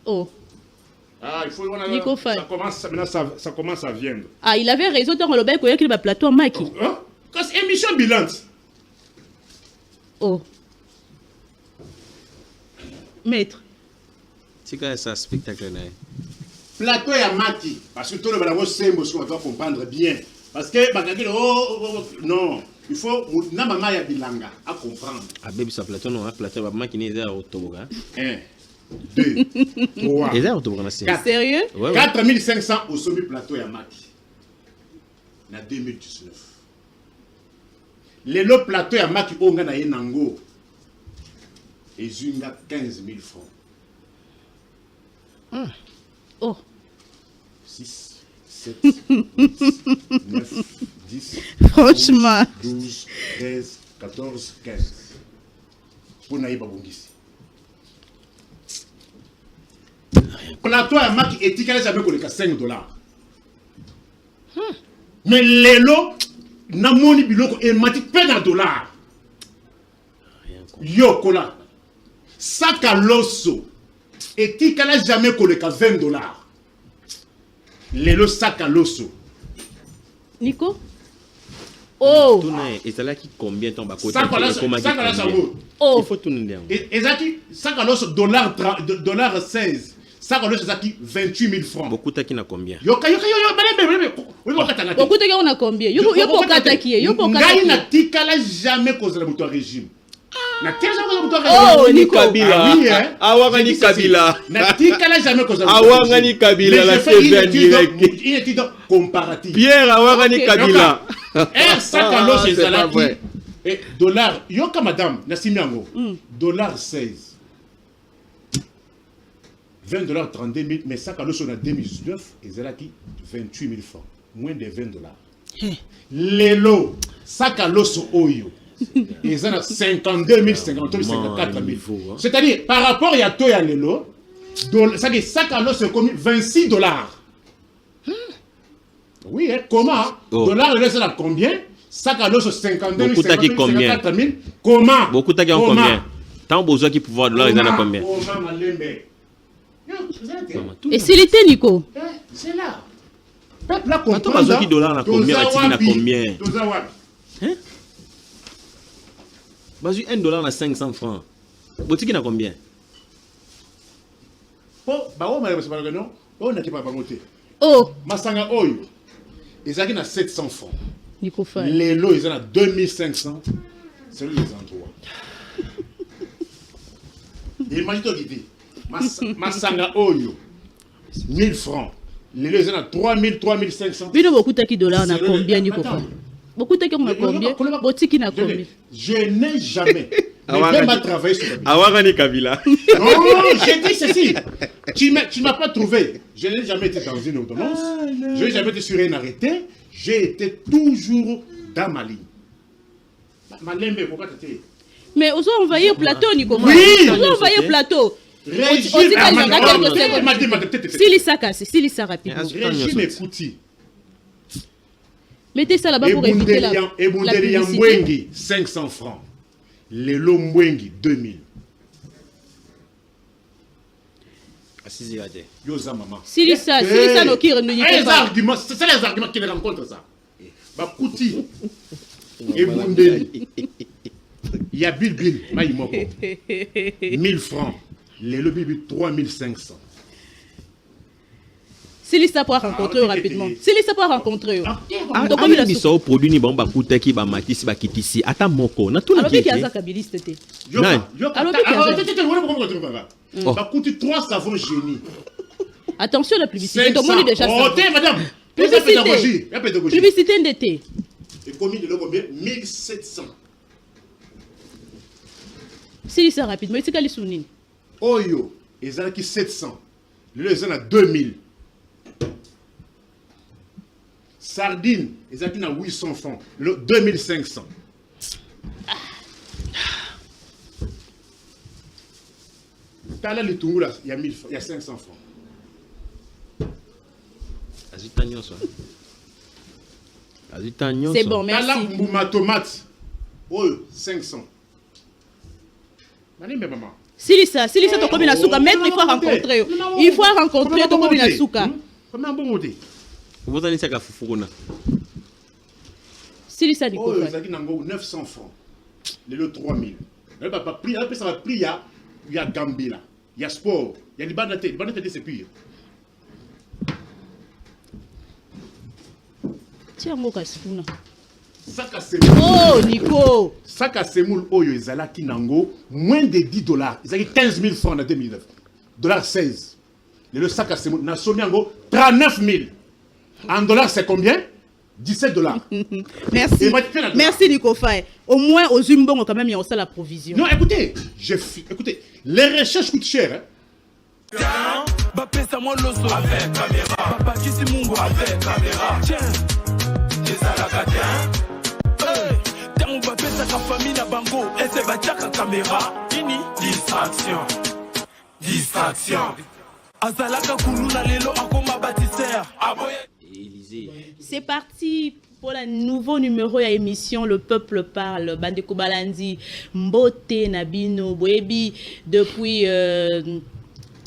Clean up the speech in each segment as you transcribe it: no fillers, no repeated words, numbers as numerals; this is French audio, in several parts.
Oh. Ah, il faut... Nico Faye. Ça commence à viendre. Ah, il avait raison dans le bec qu'il va plateau Maki. Hein? C'est émission bilante. Oh. Maître. C'est quand ça spectacle là. Plateau et Maki. Parce que tout le monde doit comprendre bien. Parce que non, il faut na maman ya bilanga à comprendre. Ah bébé ça plateau non, plateau maman qui n'est au toboggan. 1 2 3. Et là au toboggan c'est sérieux? 4500 au sommet plateau ya Maki. Na 2019. Les lots plateau ya Maki onga na yenango. Et zunga 15 000 francs. Oh. 6, 7, 8, 9, 10, franchement. 12, 13, 14, 15. Pour Naïba Bongisi. Plateau à Maki éthique, elle jamais collé 5 $. Mais les lots, Namoni Biloko et Mati paie dans $. Yo, Kola. Sac à l'osso. Éthique, elle jamais collé 20 $. Les lots sac à l'osso. Nico? Oh! Et c'est là qui combien ton bas côté? Ça oh! Il faut tout nous dire. Et ça qui, sac à l'osso, dollar 16. Sac à l'osso, ça qui 28 000 francs. Beaucoup qui n'a combien? Beaucoup de gens on a combien? Yo pour katakier, yo pour katakier. Ngai na tika la jamais cause la muto régime. Na tika jamais cause la muto régime. Oh, ni Kabila. Awa ni Kabila. Na tika la jamais cause la muto régime. Awa ni Kabila la TV direct. Une étude comparative. Pierre awa ni Kabila. Sac à l'os c'est ça qui et dollar yo ka madame na simiango. Dollar 16. 20 $, 32 000, mais sac à l'os on a 2019 et c'est là qui 28 000 francs. Moins de 20 $. Les lots, sac à l'os oyo. Ils ont 52 000, 53 000, 54 000. C'est-à-dire, par rapport à toi et à l'élo, c'est-à-dire, sac à l'os, c'est comme 26 $. Oui, hein, comment? Dollar, c'est là combien? Sac à l'os, 52 000, 54 000. Comment? Beaucoup de gens combien? Tant besoin qui pouvoir dollar, ils en ont combien? Et s'il était Nico? C'est là. Là, comprendre. Qui dollar, on a combien? On a combien? Hein? Vas-y, $1 on a 500 francs. Boutique n'a combien? Oh! Masanga Oyo. Ils ont 700 francs. Nico Faye. Les lots, ils ont 2500. C'est les endroits. Imagine-toi qui dit. Masanga Oyo. 1000 francs. Les lots, ils ont 3000, 3500. Mais beaucoup de $, on a combien, Nico Faye? Beaucoup de gens ont combien? Boutique n'a combien? Je n'ai jamais. Mais même à travailler sur la Awagani Kabila. Non, j'ai dit ceci. Tu ne m'as pas trouvé. Je n'ai jamais été dans une ordonnance. Je n'ai jamais été sur un arrêté. J'ai été toujours dans ma ligne. Mais on a envoyé le plateau, Nico. Oui. On a envoyé le plateau. Régime S'il ça rapidement. Régime écouti. Mettez ça là-bas pour éviter la publicité. 500 francs. Les Lombwengi 2000. Yosa maman. Si ça no qui renouille pas. C'est les arguments qui les rencontrent ça. Bakouti. Et Mundeli. Il y a Bilbil, Maïmoko. 1000 francs. Les Lobibi 3500. Si ça peut rencontrer rapidement. Si ça peut rencontrer. Donc comme il a produit ni bomba kuta ki ba mati si ba kitisi ata moko na tout le qui a ça kabiliste té. Ba kuti 3 savons génie. Attention la publicité. Donc on est déjà ça. Oh, madame. Publicité d'été. Et combien de combien 1700. Si ça rapidement, c'est quel souvenir? Oyo, ils ont qui 700. Les gens a 2000. Sardine, ils ont 800 francs. 2500. T'as les toungous là, il y a 500 francs. C'est bon, merci. T'as la tomate. Oh, 500. Maman. Silisa to komi na suka maître il faut rencontrer. Il faut rencontrer to komi na suka. Comment bon monter? Vous allez ça fufukuna. Silisa di Oh, ko. ça qui nango 900 francs. Le 3000. Elle va pas prix, après ça va prix il y a Gambia, il y a sport, il y a les bandatés c'est pire. Tiens ngo kasifuna. Saka semoule. Oh Nico. Saka semoule oyo ezala ki nango moins de $10. Ils ont 15 000 francs en 2009. $16. Le sac à semoule na somi yango 39 000. En dollars c'est combien? $17. Merci. Merci Nico Faye. Au moins aux Zumbongo quand même il y a aussi la provision. Non, écoutez, écoutez, les recherches coûtent cher. Hein? Avec caméra. Papa Kisimungo avec caméra. Tiens, les alacadiens. Quand on va péter sa famille na bango, et c'est battre caméra. Fini. Distraction. Distraction. Azalaka kuluna lelo akoma bâtisseur. Élysée. C'est parti pour le nouveau numéro de l'émission Le Peuple Parle. Bandeko Balandi, Mbote Nabino, Boebi, depuis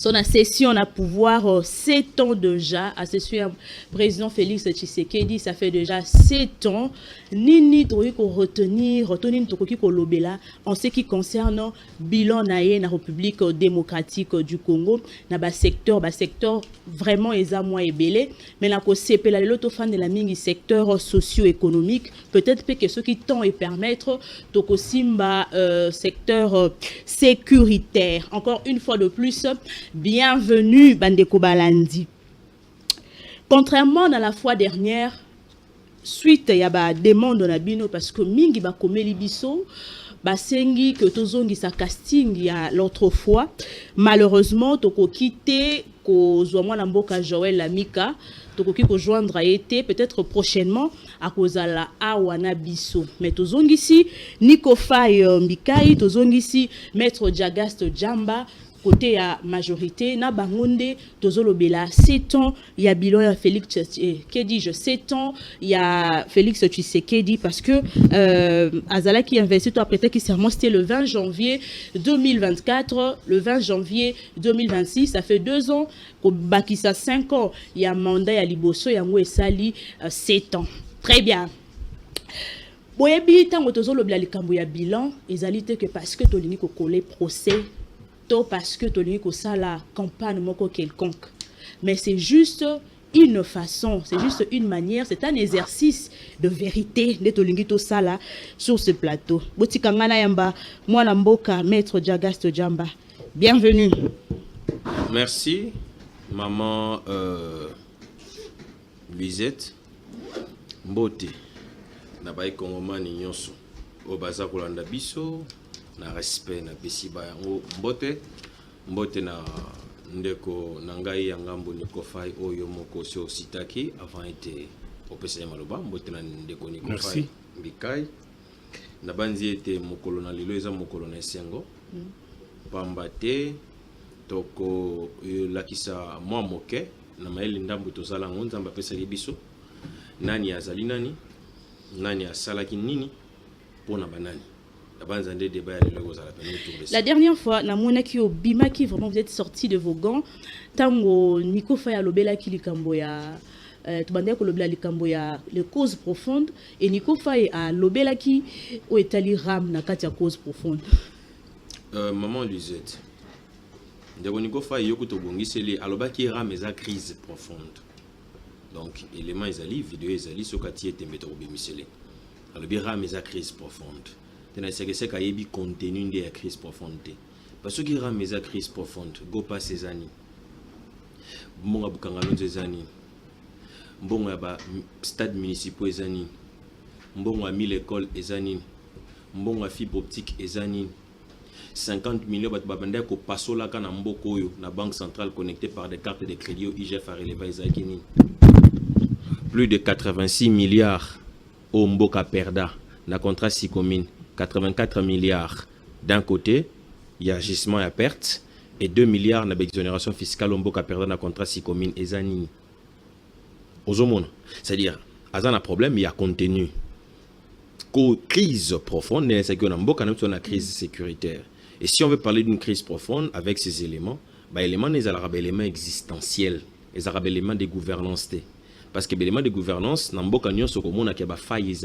son accession à pouvoir 7 ans déjà, accession président Félix Tshisekedi, ça fait déjà 7 ans. Nini Toki ko retenir Toki ko lobela en ce qui concerne bilan naé na République démocratique du Congo, na ba secteur vraiment ezamwa ebele, mais na ko sepela l'autre fan de la mingi secteur socio-économique, peut-être que ceux qui tend et permettre toko simba secteur sécuritaire. Encore une fois de plus, bienvenue Bandeko Balandi. Contrairement à la fois dernière, suite ya ba demande na bino parce que mingi ba komeli biso ba sengi que tozongi sa casting ya l'autre fois, malheureusement toko quitté ko zwa mwana mboka Joël Lamika tokoki ko joindre été peut-être prochainement à kozala awana biso, mais tozongi si Nico Faye Mbikai, tozongi si maître Jagaste Jamba côté à majorité na bangonde tozolo bela 7 ans il y a bilan ya Félix Tshisekedi 7 ans il y a Félix Tshisekedi parce que Azala qui investi tout après qui serment c'était le 20 janvier 2024, le 20 janvier 2026, ça fait 2 ans ko bakisa 5 ans il y a mandat ya liboso yango esali 7 ans. Très bien. Boyebi tango tozolo bela likambo ya bilan ezalité que parce que tolingi ko coller procès parce que tu as la campagne quelconque. Mais c'est juste une façon, c'est juste une manière, c'est un exercice de vérité de Tolingito Sala sur ce plateau. Botikangana Yamba, moi Namboka, maître Jagaste Jamba. Bienvenue. Merci, maman Lisette. Mbote. Nabaye Kongomani Nyonso. Obaza Kolanda Biso. Na respect na besiba yango mbote na ndeko na ngai ya ngambo Nico Faye oyo moko so sitaki avant été opesa maloba mbote na ndeko Nico Faye Mbikai na banzi ete mokolo na lelo eza mokolo na esengo pamba te toko lakisa mwa moke na maeli ndambu tozala ngonza mbapesa biso nani azali nani asalaki nini pona banani. La dernière fois, na mona ki obima ki vraiment vous êtes sorti de vos gants. Tango Nico Faye alobela ki likambo ya tubandea ko lobela likambo ya les causes profondes et Nico Faye alobela ki o etali ram na kati ya cause profonde. Maman Lisette. Ndeko Nico Faye yoko to bongiseli alobaki ram eza crise profonde. Donc élément ezali vidéo ezali sokati etembe to obimiseli. Alobi ram eza crise profonde. C'est qu'il y a contenu de la crise profonde. Parce qu'il y a une crise profonde. Go pas ces années. Bon, à Bukangalo des années. Bon, à stade municipal des années. Bon, à 1000 écoles des années. Bon, à fibre optique des années. 50 millions de babanda ko passo la kana mboko yo na banque centrale connectée par des cartes de crédit au IGF à relever Isakini. Plus de 86 milliards au Mboka Perda na contrat 6 communes. 84 milliards d'un côté, il y a agissement à perte, et 2 milliards d'exonération fiscale au Mboka Perda dans le contrat 6 communes et Zanini. C'est-à-dire, à un problème, il y a contenu. Crise profonde, c'est qu'on a une crise sécuritaire. Et si on veut parler d'une crise profonde avec ces éléments, éléments des éléments existentiels, les éléments de gouvernance. Parce que les éléments de gouvernance, dans beaucoup de cas, il y a des failles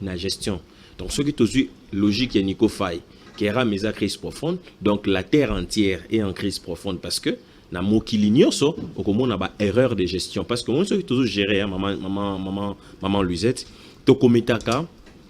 dans la gestion. Donc, ce qui est aussi logique, il y a Nico Faye, qui est une crise profonde. Donc, la terre entière est en crise profonde parce que, dans le qui l'ignore, il y a une erreur de gestion. Parce que, moi, ce qui est toujours géré, maman Luisette,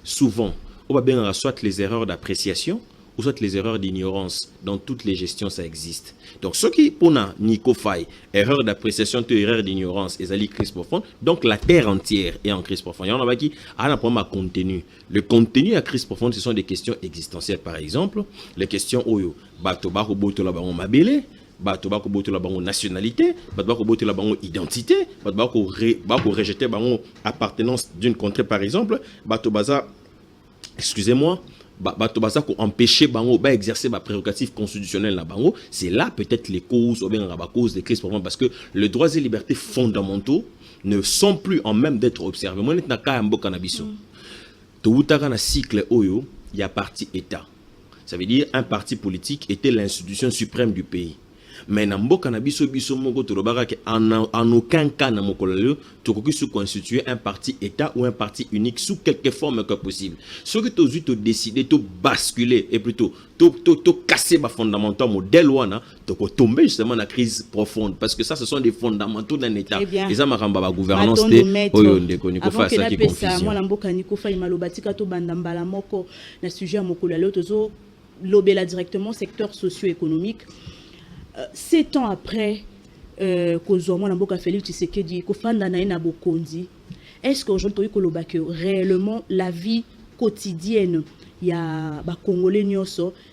souvent, on va bien soit les erreurs d'appréciation, ou soit les erreurs d'ignorance. Dans toutes les gestions, ça existe. Donc, ce qui, pour Nico Faye, erreur d'appréciation, erreur d'ignorance, et une crise profonde, donc la terre entière est en crise profonde. Il y en a qui a un problème à contenu. Le contenu à crise profonde, ce sont des questions existentielles. Par exemple, les questions où Batobako Boto la Baron Mabele, Batobako Boto la Baron nationalité, Batobako Boto la Baron identité, Batobako rejeter Baron appartenance d'une contrée, par exemple, Batobaza, excusez-moi, Batobaza ko empêcher bango exercer ma prérogative constitutionnelle na bango, c'est là peut-être les causes ou bien la cause des crises profondes parce que les droits et libertés fondamentaux ne sont plus en même d'être observés. Moi na ka mbo cannabis. To utaka na cycle oyo, il y a parti état. Ça veut dire un parti politique était l'institution suprême du pays. Mais dans le cannabis, en aucun cas, tu peux constituer un parti État ou un parti unique sous quelque forme que possible. Ce que tu as décidé de basculer et plutôt de casser les fondamentaux modèle, tu peux tomber justement dans la crise profonde. Parce que ça, ce sont des fondamentaux d'un État. Et ça, ma gouvernance, avant que la pesa, moi, l'amboka Nico Faye malobatika to bandambala moko na sujet à moko lalo tozo lobela directement secteur socio-économique. 7 ans après, est-ce qu'aujourd'hui, réellement, la vie quotidienne, il y a des Congolais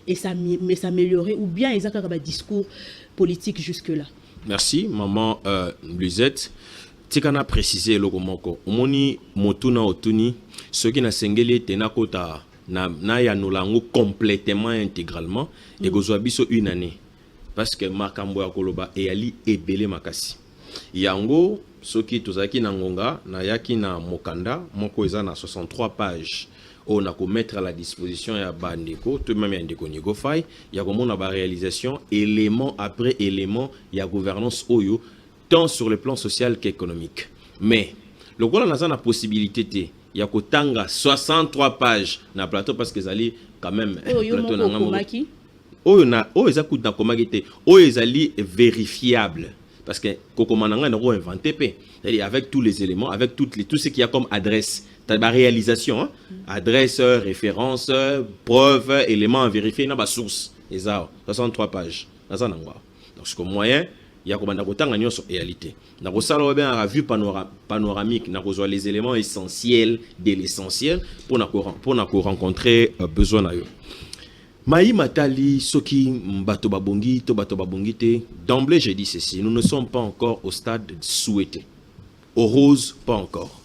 et s'améliorer, ou bien ils ont un discours politique jusque-là? Merci, maman Luisette. Tu as précisé le moko. Omoni motuna otuni, ce qui n'a sengeli tenakota na ya nolango complètement intégralement et gozoabiso une année. Parce que makambo ya koloba eyali ebele makasi. Yango soki tozaki na ngonga na yaki na mokanda moko eza na 63 pages on a mettre à la disposition ya bandeko tout même ya ndeko Nico Faye ya komona ba réalisation élément après élément ya gouvernance oyo tant sur le plan social qu'économique. Mais le quoi on a la possibilité te ya kotanga 63 pages na plateau parce que zali quand même plateau na ngamaki vérifiable parce que avec tous les éléments avec tout ce qu'il y a comme adresse la réalisation hein? Adresse référence preuve éléments à vérifier dans la source 63 pages donc ce moyen il y a comme réalité na bien vue panoramique na les éléments essentiels de l'essentiel pour rencontrer besoin na yo. Maï Matali, Soki, Bato Babongi, Bato Babongite, d'emblée j'ai dit ceci, nous ne sommes pas encore au stade souhaité. Au rose, pas encore.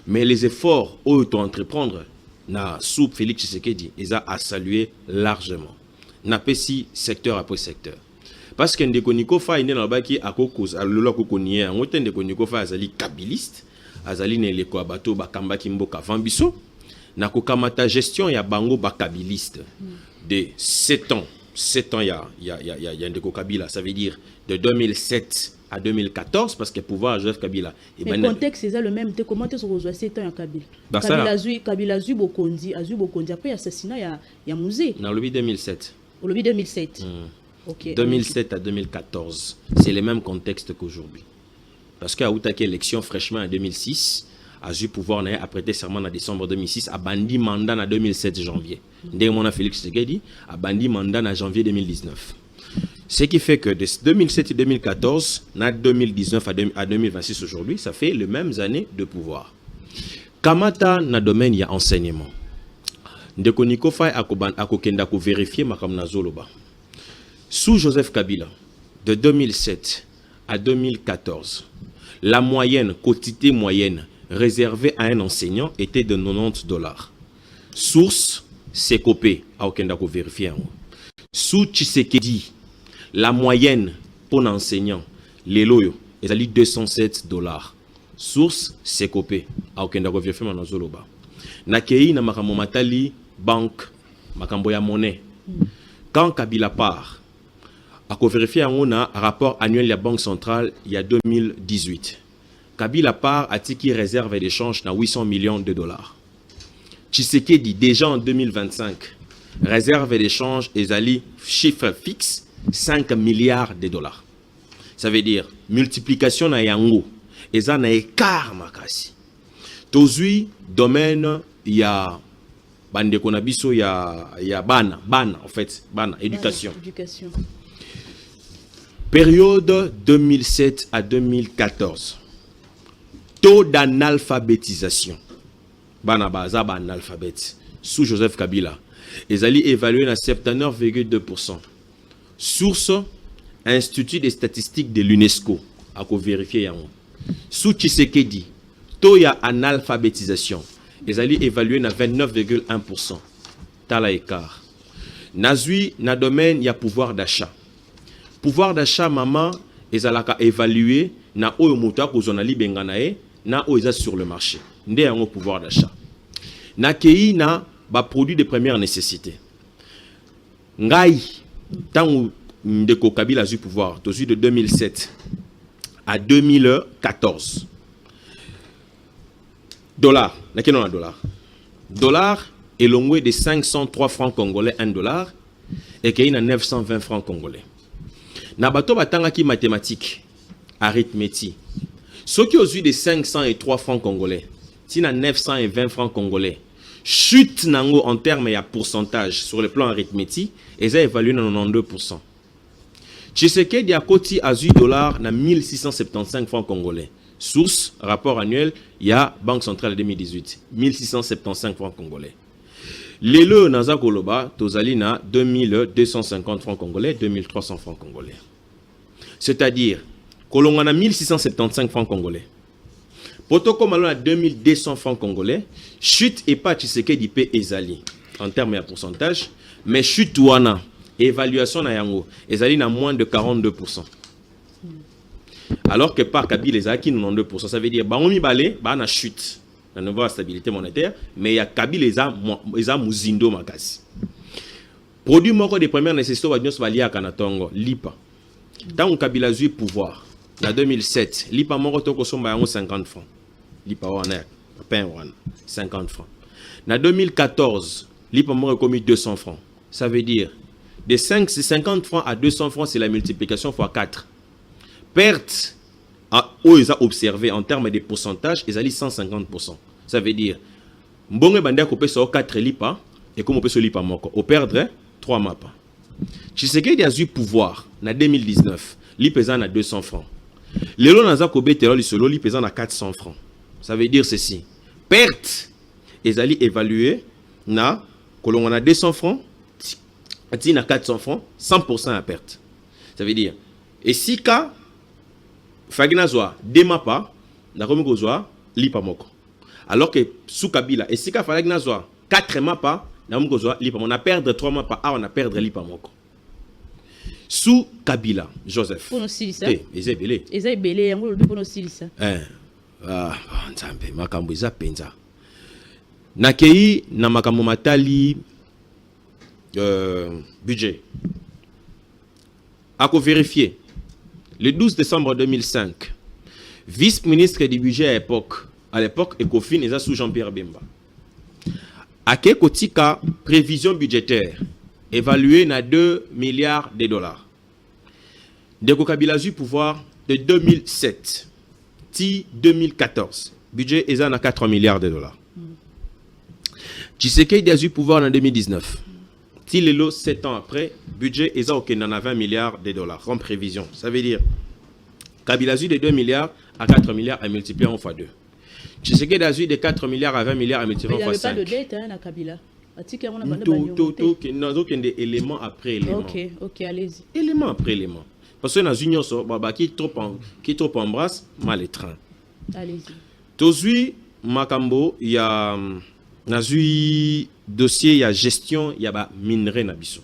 Mais les efforts où tu entreprendre, na sous Félix Tshisekedi, ils ont à saluer largement. Na pesi secteur après secteur. Parce que Ndeko Nico Faye n'est pas qui a cause à l'eau coconnier, en autant Ndeko Nico Faye azali kabiliste, azali ne leko abato bakamba kimboka vambiso, na kokamata gestion ya bango bakabiliste. De 7 ans, il y a Ndeko Kabila, ça veut dire de 2007 à 2014, parce que pouvoir Joseph Kabila. Mais le contexte c'est le même, comment est-ce qu'on a 7 ans à Kabila? Kabila a eu Bokondi, après l'assassinat, il y a Mouzé. Dans le 2007. Au 2007. Okay. 2007 à 2014, c'est le même contexte qu'aujourd'hui. Parce qu'à Outaki élection fraîchement en 2006, a eu pouvoir n'a prêté serment en décembre 2006 a bandi mandat en 2007 janvier. Dès mon Félix Tshisekedi a bandi mandat en janvier 2019. Ce qui fait que de 2007 et 2014, na 2019 à 2026 aujourd'hui, ça fait les mêmes années de pouvoir. Kamata na domaine il y a enseignement. Ndeko Nico Faye a kokenda ko vérifier makamna zoloba. Sous Joseph Kabila de 2007 à 2014, la moyenne quotité moyenne réservé à un enseignant était de $90. Source, c'est copé, à aucun d'accord vérifié. Sous Tshisekedi, la moyenne pour un enseignant, les loyaux, est à $207. Source, c'est copé, à aucun d'accord vérifié. Nakei na makambo matali banque, makambo ya monnaie. quand Kabila part, à vérifier un rapport annuel de la Banque centrale il y a 2018. Kabila part a tiki réserve d'échange dans 800 millions de dollars. Tshisekedi déjà en 2025 réserve d'échange et ali chiffre fixe 5 milliards de dollars. Ça veut dire multiplication na yango et ça na écart makasi. Tozui domaine il y a bande konabiso il y a bana en fait bana éducation. Période 2007 à 2014. Taux d'analphabétisation. Bana baza ba analphabète sous Joseph Kabila. Ezali évalué à 79,2%. Source Institut des statistiques de l'UNESCO. À vérifier yango. Sous Tshisekedi, taux ya analphabétisation. Ezali évalué à 29,1%. Tala écart. Nazui na domaine ya pouvoir d'achat. Pouvoir d'achat maman ezalaka évalué na oyo moto akozonali benganae na oyo sur le marché. Nde yango pouvoir d'achat. Na kei na ba produits de première nécessité. Ngai tangu ndeko Kabila zu pouvoir, tozu de 2007 à 2014. Dollar, na kenon na dollar. Dollar est longué de 503 francs congolais 1 dollar et kei na 920 francs congolais. Na bato batanga ki mathématique, arithmétique. Ceux qui ont eu de 503 francs congolais, si na 920 francs congolais, chute nango en termes de pourcentage sur le plan arithmétique, et ça évalue à 92%. Tshisekedi a koti à 8 dollars na 1675 francs congolais. Source, rapport annuel, il y a Banque centrale 2018, 1675 francs congolais. Lelo naza koloba, tozali na 2250 francs congolais, 2300 francs congolais. C'est-à-dire, kolonga na 1675 francs congolais. Potoko malo na 2200 francs congolais, chute et pas Tshisekedi pe ezali en termes de pourcentage, mais chute wana évaluation na yango ezali na moins de 42%. Alors que par Kabila ezaki 92%, ça veut dire bangomi balé ba na chute. La nouvelle stabilité monétaire, mais il y a Kabila eza muzindo makasi. Produit moko de première nécessité wa nyos balia à Kanatongo, lipa. Tant Kabila zui pouvoir, en 2007, lipa moko toko somba yango 50 francs. Lipa wana, pain wana, 50 francs. En 2014, lipa moko commis 200 francs. Ça veut dire, de 50 francs à 200 francs, c'est la multiplication fois 4. Perte, où ils ont observé en termes de pourcentage, ils allaient 150%. Ça veut dire, mbonge bande ko pesa 4 lipa et comme on peut se lipa moko, au perdre 3 mapa. Tshisekedi a eu pouvoir en 2019, li pesa na 200 francs. Lelo naza ko betelo li solo li pesa na 400 francs. Ça veut dire ceci. Perte, ils allaient évaluer na kolongo na 200 francs, ati na 400 francs, 100% à perte. Ça veut dire, et si ka Fagina zoa demapa na komi kozwa lipa moko. Alors que sous Kabila et si ka Fagina zoa 4 mapa na komi kozwa lipa moko. On a perdre 3 mapa, on a perdre lipa moko. Sous Kabila, Joseph. Pour nous silisa. Eza belé. Eza belé yango lobi pour nous silisa. Nzambe makambo eza penza. Nakei na makambo matali budget. A ko vérifier. Le 12 décembre 2005, vice-ministre du budget à l'époque, Ecofin est sous Jean-Pierre Bemba. À Kekotika, prévision budgétaire évaluée à 2 milliards de dollars. Deko Kabila a eu pouvoir de 2007 à 2014. Budget est à 4 milliards de dollars. Tshisekedi a eu pouvoir en 2019. Tilelo, 7 ans après, budget est à 20 milliards de dollars en prévision. Ça veut dire Kabila a eu de 2 milliards à 4 milliards à multiplier en fois 2. Tshisekedi a eu de 4 milliards à 20 milliards à multiplier en fois 5. Il n'y avait pas de dette, hein, Kabila. Nous avons des éléments après éléments. Ok, allez-y. Élément après élément. Parce que dans l'union, qui est trop embrasse, mal les trains. Allez-y. Tozui, Makambo, il y a dossier, il y a gestion, il y a minerai nabiso.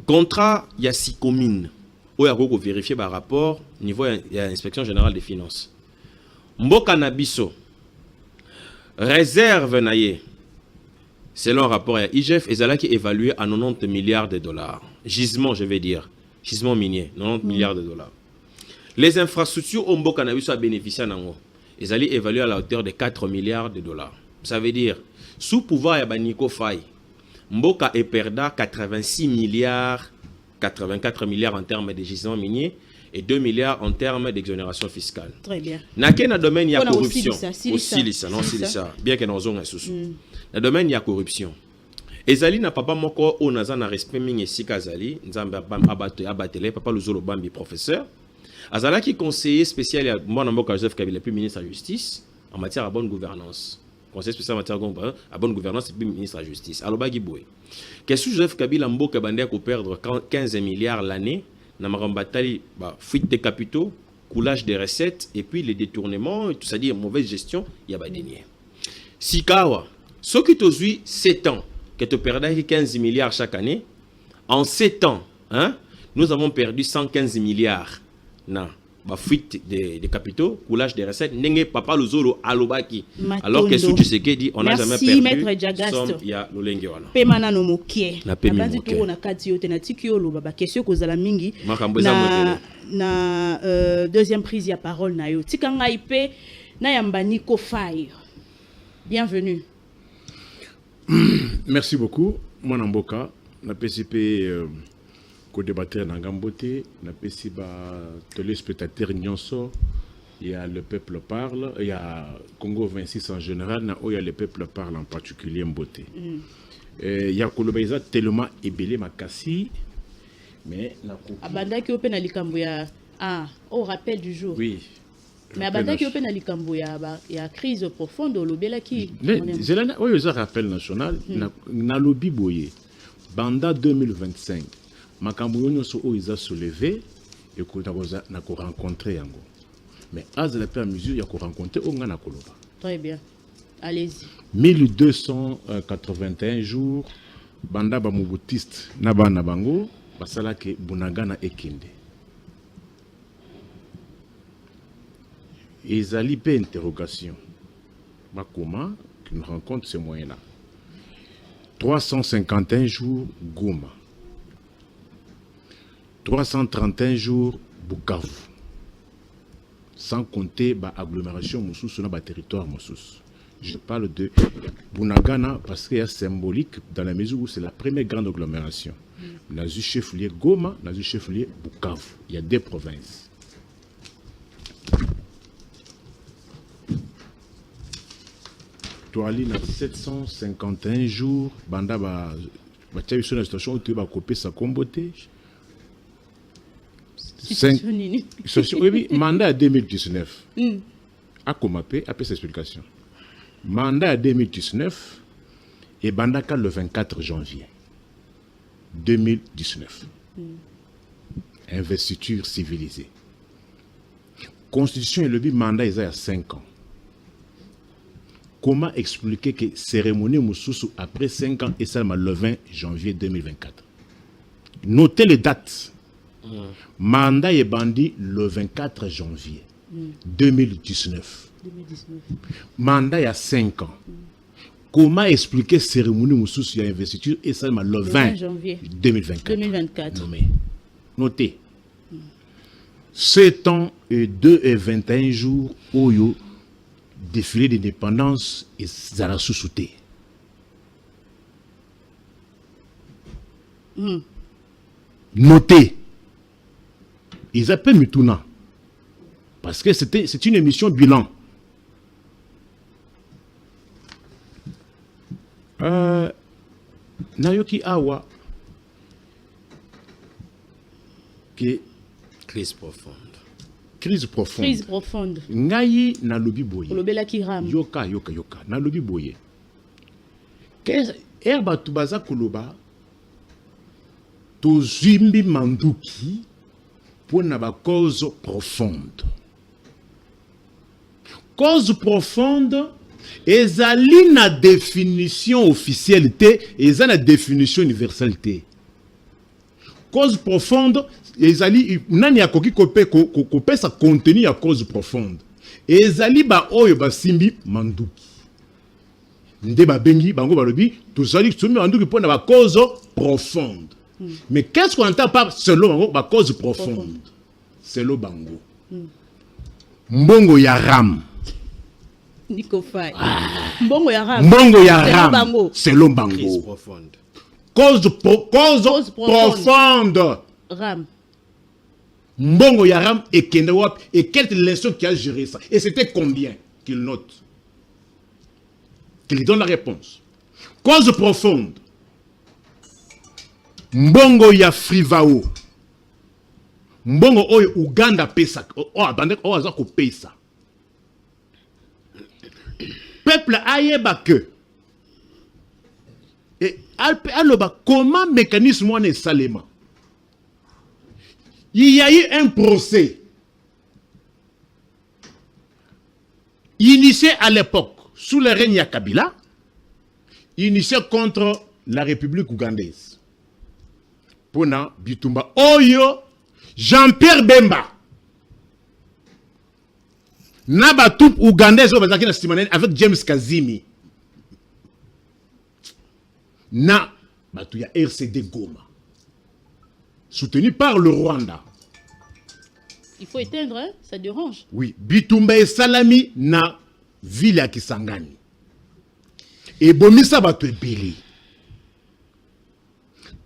Contrat, il y a 6 communes. Où il y a vérifier par rapport, niveau il y a l'inspection générale des finances. Mboka nabiso, réserve naye, selon un rapport à IGF, ezalaki évalué à 90 milliards de dollars. Gisement, je vais dire. Gisement minier, 90 milliards de dollars. Les infrastructures au Mboka na biso a bénéficié nango. Ezali évalué à la hauteur de 4 milliards de dollars. Ça veut dire, sous pouvoir ya Baniko Faye, Mboka est perda 86 milliards, 84 milliards en termes de gisements miniers et 2 milliards en termes d'exonération fiscale. Très bien. Dans quel domaine il y a Voilà, corruption? aussi ça. Bien que nous avons sous. Dans le domaine il y a corruption. Ezali na papa moko o naza na respect mingi sika zali, nzambe abatele papa Luzolo Bambi professeur. Azalaki conseiller spécial à Mwana Mboka Joseph Kabila puis ministre de la justice en matière de bonne gouvernance. Conseil spécial en matière de bonne gouvernance et puis ministre de la justice. Alors Bagiboué. Qu'est-ce que Joseph Kabila Mboka bandé ko perdre 15 milliards l'année na marambatali fuite des capitaux, coulage des recettes et puis les détournements, tout ça dit mauvaise gestion, il y a pas dénier. Sikawa, ce qui tozui 7 ans que tu perdais 15 milliards chaque année, en 7 ans, hein, nous avons perdu 115 milliards. Non, fuite des capitaux, coulage des recettes, n'engé papa Luzolo alobaki. Alors que ce qui dit, on n'a jamais perdu. Maître Jagasto. Il y a l'olengewana. Pemana no mokie. Na pemi mokie. mokie. Na kati yote na tikiolo baba question kozala mingi. Makamboza modele. Na deuxième prise ya parole na yo. Tikanga ipe na yambani ko Faye. Bienvenue. Merci beaucoup. Moi, Namboka, na PCP co-débatteur Nangambote, na PCP téléspectateur Nyonso, il y a le peuple parle, il y a Congo 26 en général, il y a le peuple parle en particulier Mbote. Il y a Kolobaiza tellement ébélé Makassi, mais Abanda ki open na likambo ya au rappel du jour. Oui. Mais abanda ki open na likambo ya crise profonde au lobela ki. C'est là oui, ça rappel national na lobby boye. Banda 2025. Makambo nyonso o iza soulevé et ko na ko rencontrer yango. Mais à la paix à mesure il y a ko rencontrer o ngana koloba. Très bien. Allez-y. 1281 jours banda ba mobutiste na bana bango basala ke bunagana ekende. Ezali pe interrogation. Comment qu'une rencontre ce moyen-là. 351 jours Goma. 331 jours Bukavu. Sans compter l'agglomération Moussous sur le territoire Moussous. Je parle de Bunagana parce qu'il y a symbolique dans la mesure où c'est la première grande agglomération. Dans le chef-lieu Goma, dans le chef-lieu Bukavu. Il y a 2 provinces. Toali na 751 jours, banda ba tia sur la situation où tu vas couper sa comboté. Oui, mandat à 2019. A comapé, après cette explication. Mandat à 2019 et Bandaka le 24 janvier 2019. Investiture civilisée. Constitution et le mandat ils à 5 ans. Comment expliquer que cérémonie Moussoussou après 5 ans et seulement le 20 janvier 2024? Notez les dates. Mandat est bandit le 24 janvier 2019. Mandat il y a 5 ans. Comment expliquer cérémonie Moussoussou et investiture et seulement le 20 janvier 2024? Notez. 7 ans et 2 et 21 jours Oyo. Défilé d'indépendance et Zara sous-souté. Notez. Ils appellent Mutuna. Parce que c'est une émission bilan. Nayoki Awa. Crise profonde. Crise profonde. Crise profonde. Ngai na lobi boye. Lobela ki ram. Yoka. Na lobi boye. Erba tubaza koloba. Tozimbi manduki. Pour na ba cause profonde. Cause profonde. Ezali na définition officialité. Ezali na définition universalité. Cause profonde. Ezali nani akoki kope sa contenu ya cause profonde. Ezali ba oyo ba simbi manduki. nde babengi bango balobi tozali somi banduki mpona bacause profonde. Mais qu'est-ce qu'on entend par selon bango bacause profonde? Selon bango mbongo ya ram Nico Faye. Mbongo ya ram. Mbongo ya Selon ram. bango. Selon Crise bango. profonde. Cause Cause profonde. Ram. Mbongo ya ram et Kendawap. Et quelle est l'institution qui a géré ça? Et c'était combien qu'il note? Qu'il donne la réponse. Cause profonde. Mbongo ya Frivao. Mbongo oyo Uganda pesa. O aza ko pesa. Peuple ayeba que. Et aloba comment mécanisme on est salement. Il y a eu un procès initié à l'époque sous le règne de Kabila, initié contre la République ougandaise. Pona Bitumba Oyo Jean-Pierre Bemba Naba tout ougandaise avec James Kazimi. Na Batouya RCD Goma. Soutenu par le Rwanda. Il faut éteindre, hein? Ça dérange. Oui, Bitumba et Salami na ville ya Kisangani. Et Bomisa Batou Beli.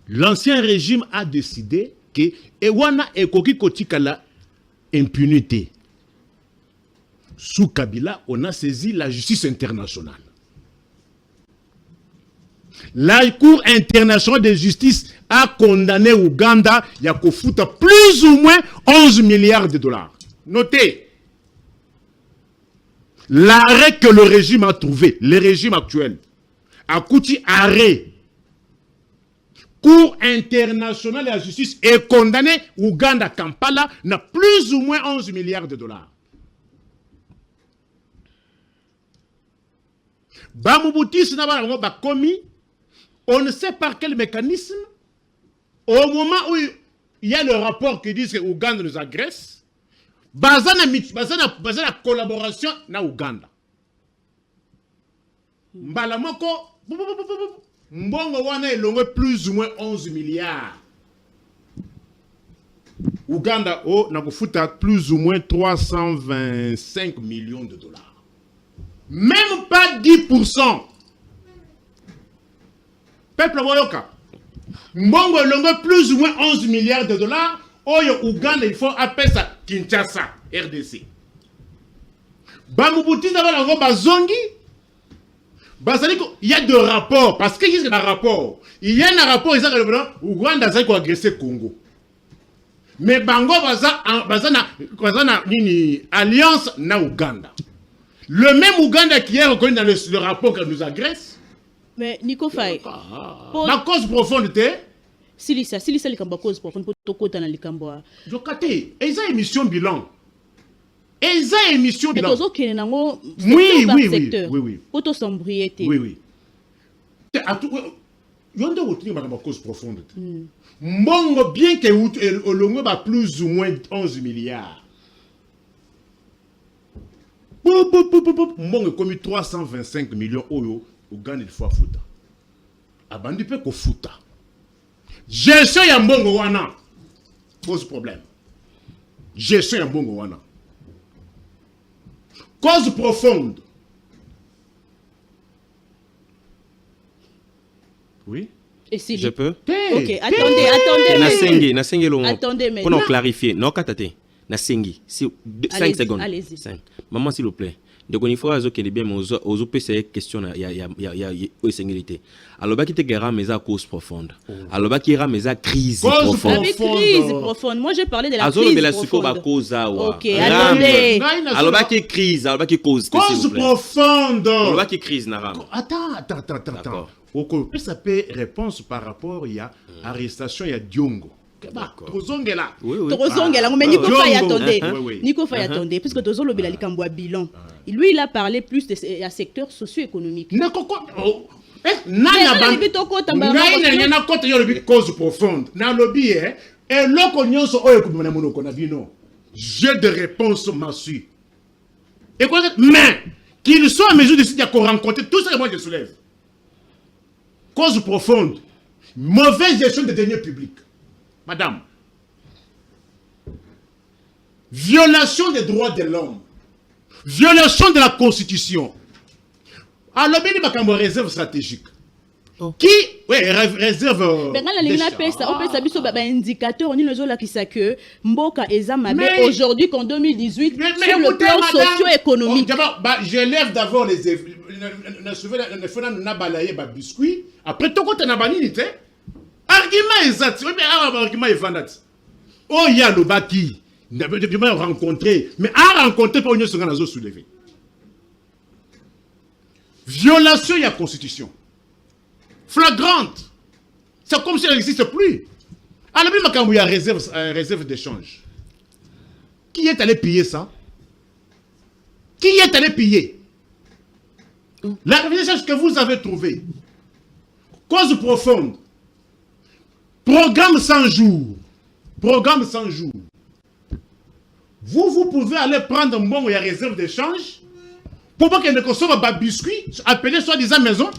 L'ancien régime a décidé que Ewana et Koki Kotika la impunité. Sous Kabila, on a saisi la justice internationale. La Cour internationale de justice a condamné Ouganda il y a plus ou moins 11 milliards de dollars. Notez, l'arrêt que le régime a trouvé, le régime actuel, a coûté arrêt. Cour internationale de la justice est condamné Ouganda Kampala n'a plus ou moins 11 milliards de dollars. Bamoubutis n'a pas commis. On ne sait par quel mécanisme, au moment où il y a le rapport qui dit que Ouganda nous agresse, bazana collaboration na Ouganda. Mbalamoko, mbongo wana elongo plus ou moins 11 milliards. Ouganda na kufuta plus ou moins 325 millions de dollars. Même pas 10%. Peuple Boyoka. Mbongo longo plus ou moins 11 milliards de dollars. Oyo Ouganda, il faut appeler ça Kinshasa, RDC. Bamoubuti d'abord la bazongi. Il y a deux rapports. Parce qu'il y a un rapport. Il y a un rapport, ils ont dit Ouganda a agressé Congo. Mais Bango bazana alliance na Ouganda. Le même Ouganda qui est reconnu dans le rapport qu'elle nous agresse. Mais Nico Faye, la cause profonde était Silisa likamba cause profonde pour tokota na likambo. Jokate, eza émission bilan. Eza émission bilan. Mais tozo nango oui. Poto sombriété. Oui. Yonde wotini ma cause profonde. Mbongo bien que olongo ba plus ou moins 11 milliards. Mbongo commis 325 millions euro. Ouganda il faut futa. Abandi pe ko futa. Gestion ya mbongo wana pose problème. Gestion ya mbongo wana. Cause profonde. Oui. Et si je peux? Ok, attendez. Nasengi lo. Attendez mais. Pour nous clarifier, non katate. Nasengi. 5 secondes. Allez-y. 5. Maman s'il vous plaît. Donc on y faut azo qu'elle est bien mais aux PC question il y a singulité. Alors bah qui te guéra mais à cause profonde. Alors bah qui ira mais à crise profonde. Avec crise profonde. Moi j'ai parlé de la crise profonde. Ok, attendez. Alors bah qui crise, alors bah qui cause. Cause profonde. Alors bah qui crise naram. Attends. Ça peut réponse par rapport il y a arrestation il y a Diongo. Tozongela. Mais Nico Faye attendez. Nico Faye attendez puisque Tozolo bila likambo bilan. Lui il a parlé plus de secteur socio-économique. Cause profonde. Na lobby et loko nyonso oyo kumana monoko na bino. Jeu de réponse massu. Et quoi mais Qu'ils soient en mesure de rencontrer tout ce que moi je soulève. Cause profonde. Mauvaise gestion des deniers publics. Madame. Violation des droits de l'homme. Violation de la Constitution. Alors, il y a une réserve stratégique. Oh. Qui, oui, réserve. Mais aujourd'hui qu'en 2018, sur le plan socio-économique. J'élève d'abord les biscuits. Après, tout le monde argument exact. Argument est oh, il y a le baki. Rencontré. Mais à rencontrer pour une seconde à soulever. Violation de la Constitution. Flagrante. C'est comme si elle n'existe plus. Alors, quand il y a réserve d'échange. Qui est allé piller ça? Qui est allé piller? La révision que vous avez trouvée. Cause profonde. Programme 100 jours. Programme 100 jours. Vous pouvez aller prendre un bon où il y a réserve d'échange. Pour pas qu'il ne consomme pas biscuit, appelé soi-disant maison.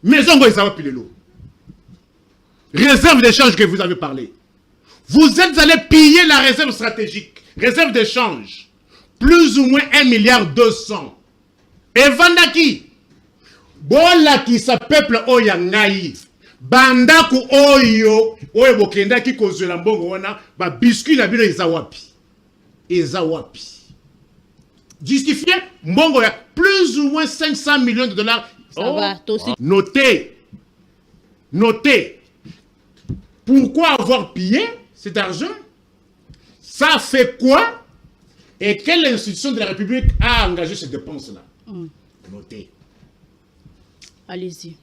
Maison, où ils avaient pillé l'eau. Réserve d'échange que vous avez parlé. Vous êtes allé piller la réserve stratégique. Réserve d'échange. Plus ou moins 1,2 milliard. Et Vandaki. Bolaki sa peuple oyangaï. Bandaku oyo. Oyo bokenda ki kozela mbongo wana. Ba biscuit la bilo ezawapi. Ezawapi. Justifié, mbongo ya plus ou moins 500 millions de dollars. Ça va, aussi. Notez. Notez. Pourquoi avoir pillé cet argent? Ça fait quoi? Et quelle institution de la République a engagé ces dépenses-là? Notez. Allez-y.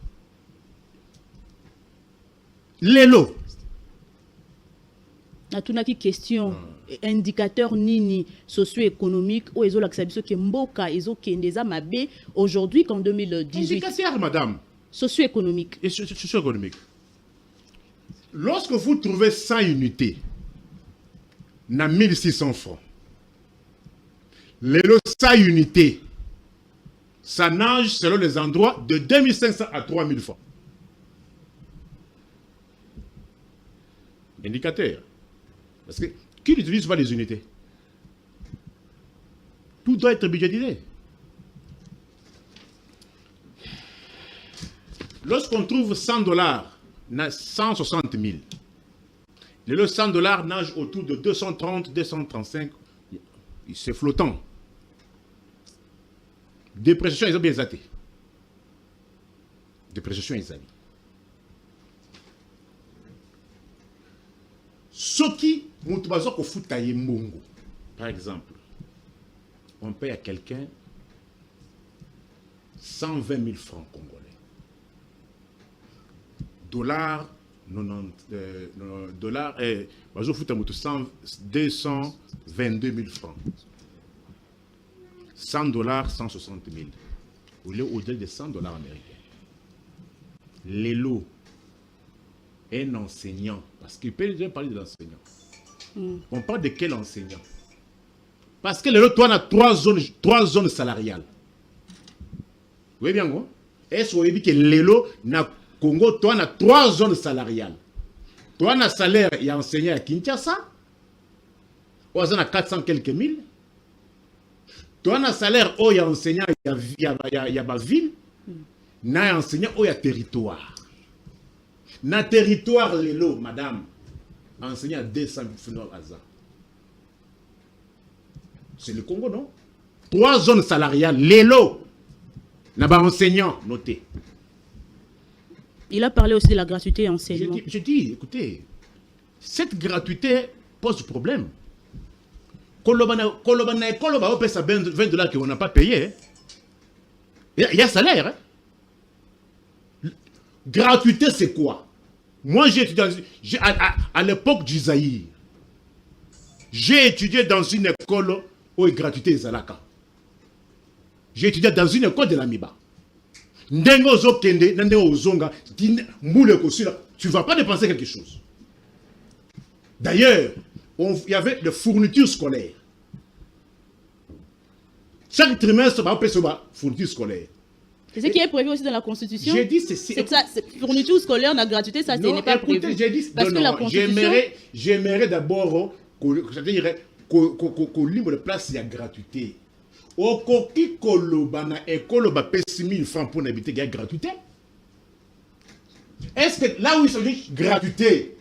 Lelo. Natunaki question. Indicateur nini socio-économique ou ezo laksabiso ke mboka ezo kendeza mabe aujourd'hui qu'en 2018. Indicateur, madame. Socio-économique. Et socio-économique. Lorsque vous trouvez 100 unités, na 1600 francs. Les 100 unités, ça nage selon les endroits de 2500 à 3000 francs. Indicateur. Parce que qui n'utilise pas les unités? Tout doit être budgétisé. Lorsqu'on trouve 100 $, 160 000. Les 100 $ nagent autour de 230, 235. C'est flottant. Dépréciation, ils ont bien zaté. Dépréciation, ils ont mis. Ce qui, par exemple, on paye à quelqu'un 120 000 francs congolais. Dollars, 222 000 francs. 100 $, 160 000. Au-delà de 100 $ américains. Les lots, un enseignant, parce qu'il peut déjà parler de l'enseignant. On parle de quel enseignant? Parce que les lots, toi, on a trois zones salariales. Vous voyez bien, quoi? Est-ce que vous avez dit que les lots, na Congo, toi, on a 3 zones salariales. Toi, on a salaire, il y a enseignant à Kinshasa. On a 400 quelques mille. Toi, on a salaire, il y a enseignant, il y a ma ville. Il y a enseignant, il y a territoire. Dans le territoire, les lots, madame, enseignant à 200 000 francs. C'est le Congo, non? 3 zones salariales, les lots. Il y a enseignant, notez. Il a parlé aussi de la gratuité enseignement. Je dis, écoutez, cette gratuité pose problème. Kolobana, on paye ça 20 $ qu'on n'a pas payé. Il y a salaire. Hein? Gratuité, c'est quoi? Moi, j'ai étudié à l'époque du Zaïre. J'ai étudié dans une école où il gratuité est Zalaka. J'ai étudié dans une école de la Miba. Tu ne vas pas dépenser quelque chose. D'ailleurs, il y avait des fournitures scolaires. Chaque trimestre, on peut se fourniture scolaire. C'est ce qui est prévu aussi dans la Constitution. J'ai dit ceci. C'est que ça, fourniture scolaire, la gratuité, ça, ce n'est pas prévu. J'ai dit, parce que la Constitution... J'aimerais d'abord qu'on libre de place, il y a gratuité. Au koki koloba na école ba pesi 1000 francs pour n'habiter, il y a gratuité. Est-ce que là où ils sont dit gratuité,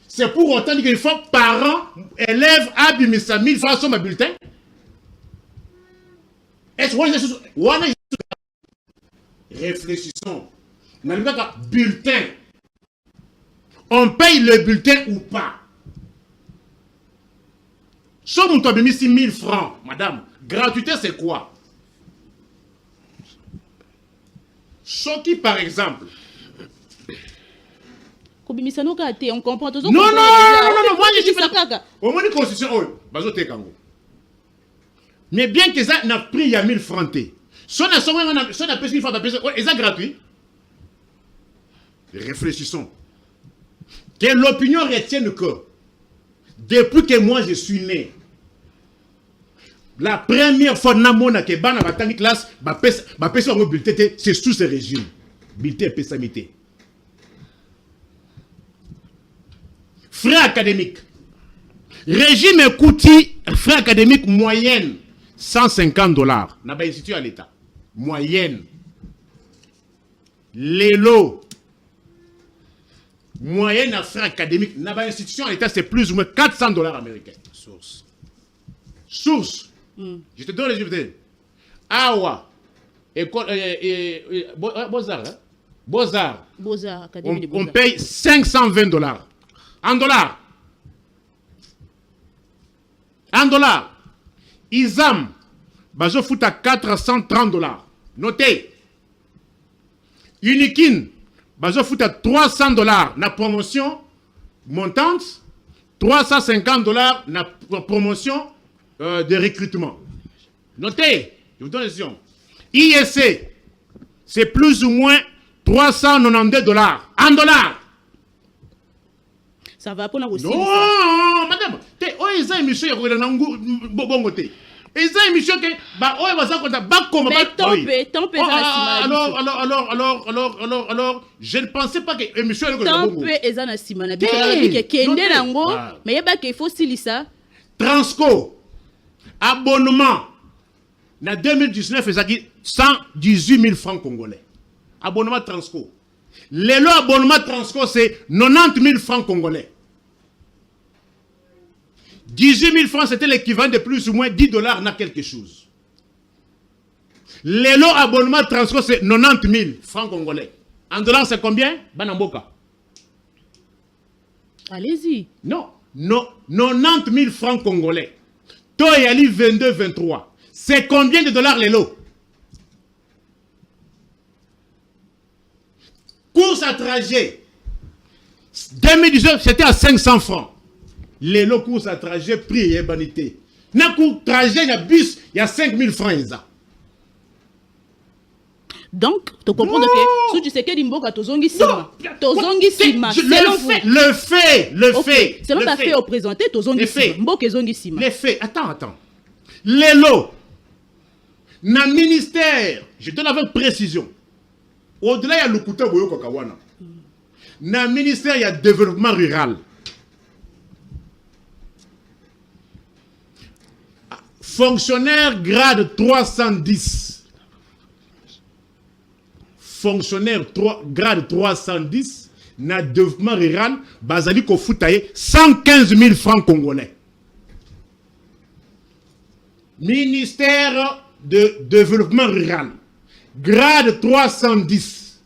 c'est pour autant qu'il faut parents, élèves, abimisa 1000 francs sur ma bulletin? Est-ce que réfléchissons. Dans le cas bulletin, on paye le bulletin ou pas? Si on t'a mis 1000 francs, madame, gratuité c'est quoi? Ce qui, par exemple. On comprend toujours. Non, moi je dis pas. Au moins, une constitution, mais bien que ça n'a pris il y a 1000 francs. Si on a payé 1000 francs, c'est gratuit. Réfléchissons. Que l'opinion retienne que, depuis que moi je suis né, la première fois que bana batani classe, c'est sous ce régime. Bulletin pessamité. Frais académiques. Régime écouti, frais académiques moyenne, $150. N'a pas institué à l'État. Moyenne. Les lots. Moyenne à frais académiques. N'a pas institution à l'État, c'est plus ou moins $400 américains. Source. Je te donne les résultats. Awa. École. Beaux-Arts. Hein? Beaux-Arts. Beaux-Arts, Académie des On Beaux-Arts. paye $520. En dollars. En dollars. Isam. Bazo fout à $430. Notez. Unikin. Bazo fout à $300. Na promotion montante. $350. Na promotion de recrutement. Notez. Je vous donne les questions. ISC. C'est plus ou moins $392. En dollars. Ça va pour la aussi. Non, madame. Oh, ils ont une émission qui est en bongoté. Ils ont une émission qui est alors, je ne pensais pas que l'émission est en bongo. Transco, abonnement, en 2019, c'est 118 000 francs congolais. Abonnement Transco. Les lots abonnement Transco, c'est 90 000 francs congolais. 18 000 francs, c'était l'équivalent de plus ou moins $10 n'a quelque chose. Les lots abonnement Transco, c'est 90 000 francs congolais. En dollars, c'est combien? Banamboka. Allez-y. Non, 90 000 francs congolais. Toyali 22-23. C'est combien de dollars les lots? Course à trajet. 2019, c'était à 500 francs. Les lots course à trajet, prix et banité. N'a cours trajet, il y a bus, il y a 5 000 francs. Donc, tu comprends que si tu sais que Dimboka tozongi sima. Tozongi sima. Le fait. Selon ta fait au présenté, tozongi sima. Mboka zongi sima. Les faits. Attends. Les lots. Na ministère, je donne avec précision. Au-delà, il y a Lukuta Boyo Kakawana. Dans le ministère, il y a développement rural. Fonctionnaire grade 310. Fonctionnaire grade 310. Dans le développement rural, Bazali Kofoutaye, 115 000 francs congolais. Ministère de développement rural. Grade 310.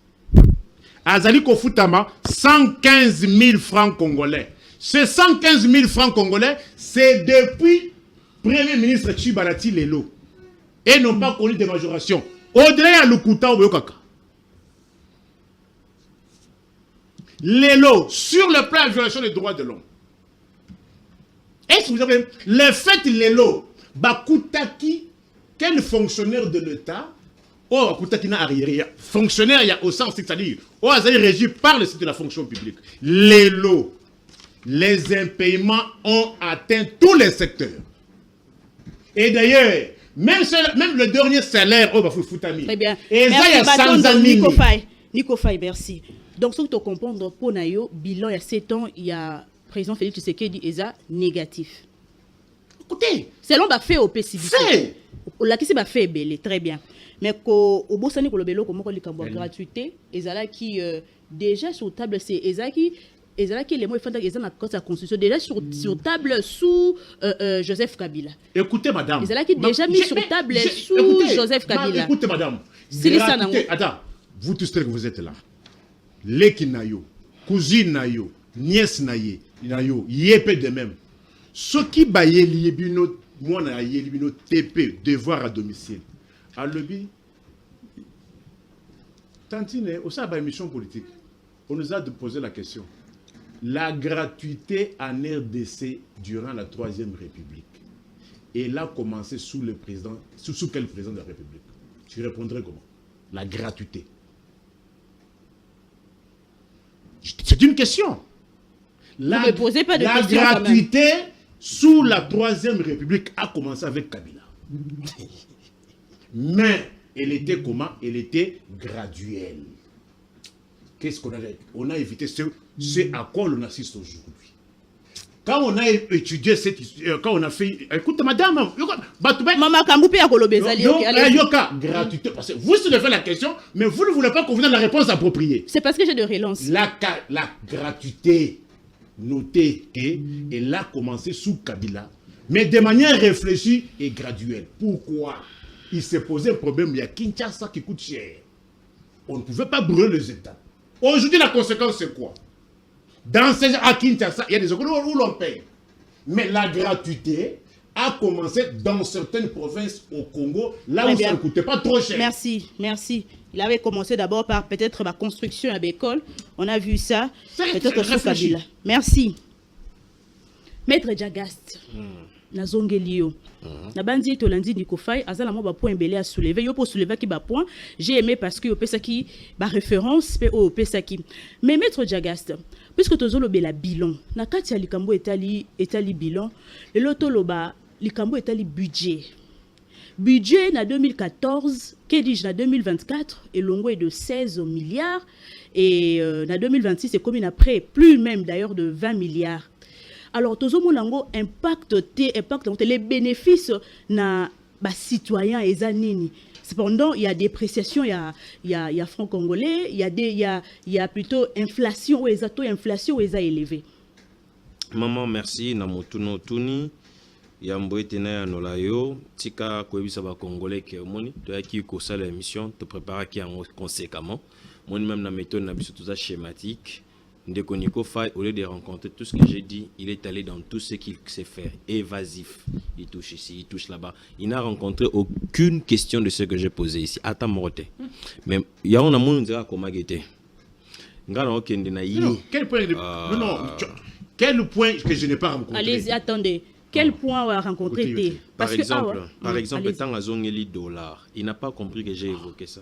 Azali Kofutama, 115 000 francs congolais. Ces 115 000 francs congolais, c'est depuis Premier ministre Chibalati Lelo. Et n'ont pas connu de majoration. Au-delà de Lukuta Obeyokaka. Lelo, sur le plan de violation des droits de l'homme. Est-ce que vous avez le fait Lelo, Bakutaki, quel fonctionnaire de l'État? Oh, fonctionnaire, il y a au sens, c'est-à-dire, oh, régi par le site de la fonction publique. Les lots, les impayements ont atteint tous les secteurs. Et d'ailleurs, Même le dernier salaire, on va foutre. Très bien. Et ça, il y a 100 ans. Nico Faye, merci. Donc, ce que tu comprends, pour Nayo, bilan, il y a 7 ans, il y a président Félix Tshisekedi, il est négatif. Écoutez. Selon le fait au PCB. Fait. La question est fait belé, très bien. Mais au bout de l'obélo, comme on dit, gratuité, ils ont qui déjà sur table, c'est Ezaki. Ezaki, les mots, ils ont la constitution déjà sur table sous Joseph Kabila. Écoutez, madame. Ezaki déjà mis sur table sous Joseph Kabila. Écoutez, madame. Attends, vous tous que vous êtes là. Leki nayo, cousine nayo, nièce nayo, yépé de même. Ce qui baye liébino, moi na yébino TP, devoir à domicile. À lobby, tantine, au sein de la mission politique, on nous a posé la question. La gratuité en RDC durant la 3e République, elle a commencé sous le président, sous quel président de la République? Tu répondrais comment? La gratuité. C'est une question. La gratuité sous la 3e République a commencé avec Kabila. Mais elle était comment? Elle était graduelle. Qu'est-ce qu'on a fait? On a évité ce à quoi on assiste aujourd'hui. Quand on a étudié cette histoire, quand on a fait... Écoute, madame... Maman Kamboupé a kolobezali. Yoka, gratuité. Parce que vous soulevez la question, mais vous ne voulez pas qu'on vous donne la réponse appropriée. C'est parce que j'ai de relance. La gratuité, notez qu'elle a commencé sous Kabila, mais de manière réfléchie et graduelle. Pourquoi? Il s'est posé un problème, il y a Kinshasa qui coûte cher. On ne pouvait pas brûler les États. Aujourd'hui, la conséquence, c'est quoi? Dans ces à Kinshasa, il y a des écoles où l'on paye. Mais la gratuité a commencé dans certaines provinces au Congo, là où ça ne coûtait pas trop cher. Merci, merci. Il avait commencé d'abord par peut-être ma construction à l'école. On a vu ça. Peut-être sous Kabila. Merci. Maître Djagast. Nazongelio. Nabandi Tolandi Nikofai, Azala mo ba point belé à soulever. Yo pour soulever qui ba point. J'ai aimé parce que yo pesa qui ba référence pe o pesa qui. Mais Maître Djagast, puisque tozolo bela bilan, na kati ya likambo etali bilan, le loto loba likambo etali budget. Budget na 2014, que dis-je na 2024 et longo est de 16 milliards et na 2026 c'est comme après plus même d'ailleurs de 20 milliards. Alors, tout le monde impacte les bénéfices na citoyens et zanini. Cependant, il y a dépréciation, il y a franc congolais, il y a plutôt inflation ou les taux inflation est élevé. Maman, merci. Namotuno tuni. Yambo etena ya nolayo. Tika koebisa ba congolais ke moni. To yaki ko sala émission, te préparer qui en conséquemment. Moni même na méthode na biso tout ça schématique. Ndeko Nico Faye, au lieu de rencontrer tout ce que j'ai dit, il est allé dans tout ce qu'il sait faire. Évasif. Il touche ici, il touche là-bas. Il n'a rencontré aucune question de ce que j'ai posé ici. Attends, Morote. Mais il y a un monde qui a comment guetter. Non, quel point quel point que je n'ai pas rencontré? Allez-y, attendez. Quel point on a rencontré? Par exemple, tant à Zongeli $, il n'a pas compris que j'ai évoqué ça.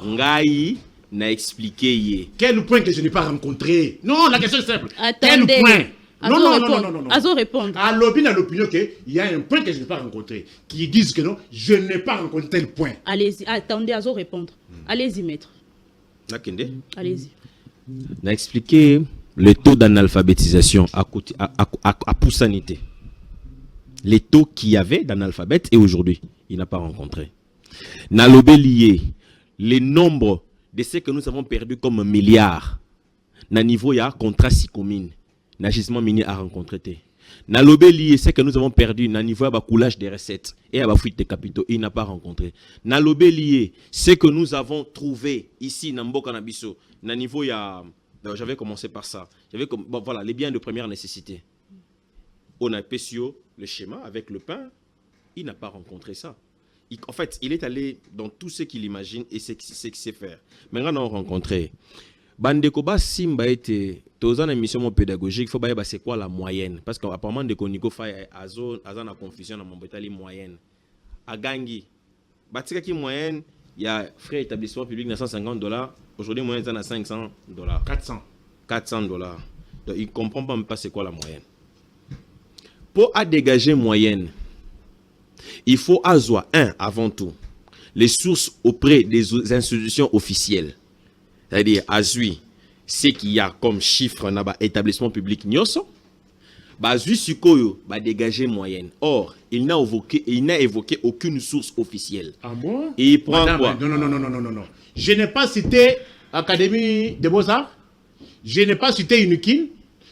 Ngai n'a expliqué. Quel point que je n'ai pas rencontré? Non, la question est simple. Attendez. Quel point? Non. Azo répondre. À l'opinion qu'il y a un point que je n'ai pas rencontré. Qui disent que non, je n'ai pas rencontré tel point. Allez-y, attendez, Azo répondre. Allez-y, maître. Allez-y. N'a expliqué le taux d'analphabétisation à Poussanité. Les taux qu'il y avait d'analphabètes et aujourd'hui, il n'a pas rencontré. N'a lié les nombres de ce que nous avons perdu comme milliards. Na niveau, il y a contrat si commune. Na gisement minier à rencontrer. Na lié ce que nous avons perdu. Na niveau, il y a coulage des recettes et il y a fuite des capitaux. Il n'a pas rencontré. Na lié ce que nous avons trouvé ici, na Mboka Nabiso. Na niveau, il y a... J'avais commencé par ça. Voilà, les biens de première nécessité. On a PSO, le schéma avec le pain. Il n'a pas rencontré ça. En fait, il est allé dans tout ce qu'il imagine et ce qu'il sait faire. Maintenant, on a rencontré. Bandekoba Simba était dans une émission pédagogique. Il faut savoir c'est quoi la moyenne. Parce qu'apparemment, Ndeko Nico Faye a une confusion dans mon bétali moyenne. À Gangi, Batika qui moyenne, il y a frais établissement public de $150. Aujourd'hui, moyenne est à $500. 400 $. Donc, il ne comprend même pas c'est quoi la moyenne. Pour dégager moyenne, Il faut avoir, avant tout, les sources auprès des institutions officielles. C'est-à-dire, azui, ce qu'il y a comme chiffre dans l'établissement public Nyoso, azui sukoyo, dégager moyenne. Or, il n'a évoqué aucune source officielle. Ah bon? Et il prend quoi? Non. Je n'ai pas cité Académie des Beaux-Arts. Je n'ai pas cité Unikin.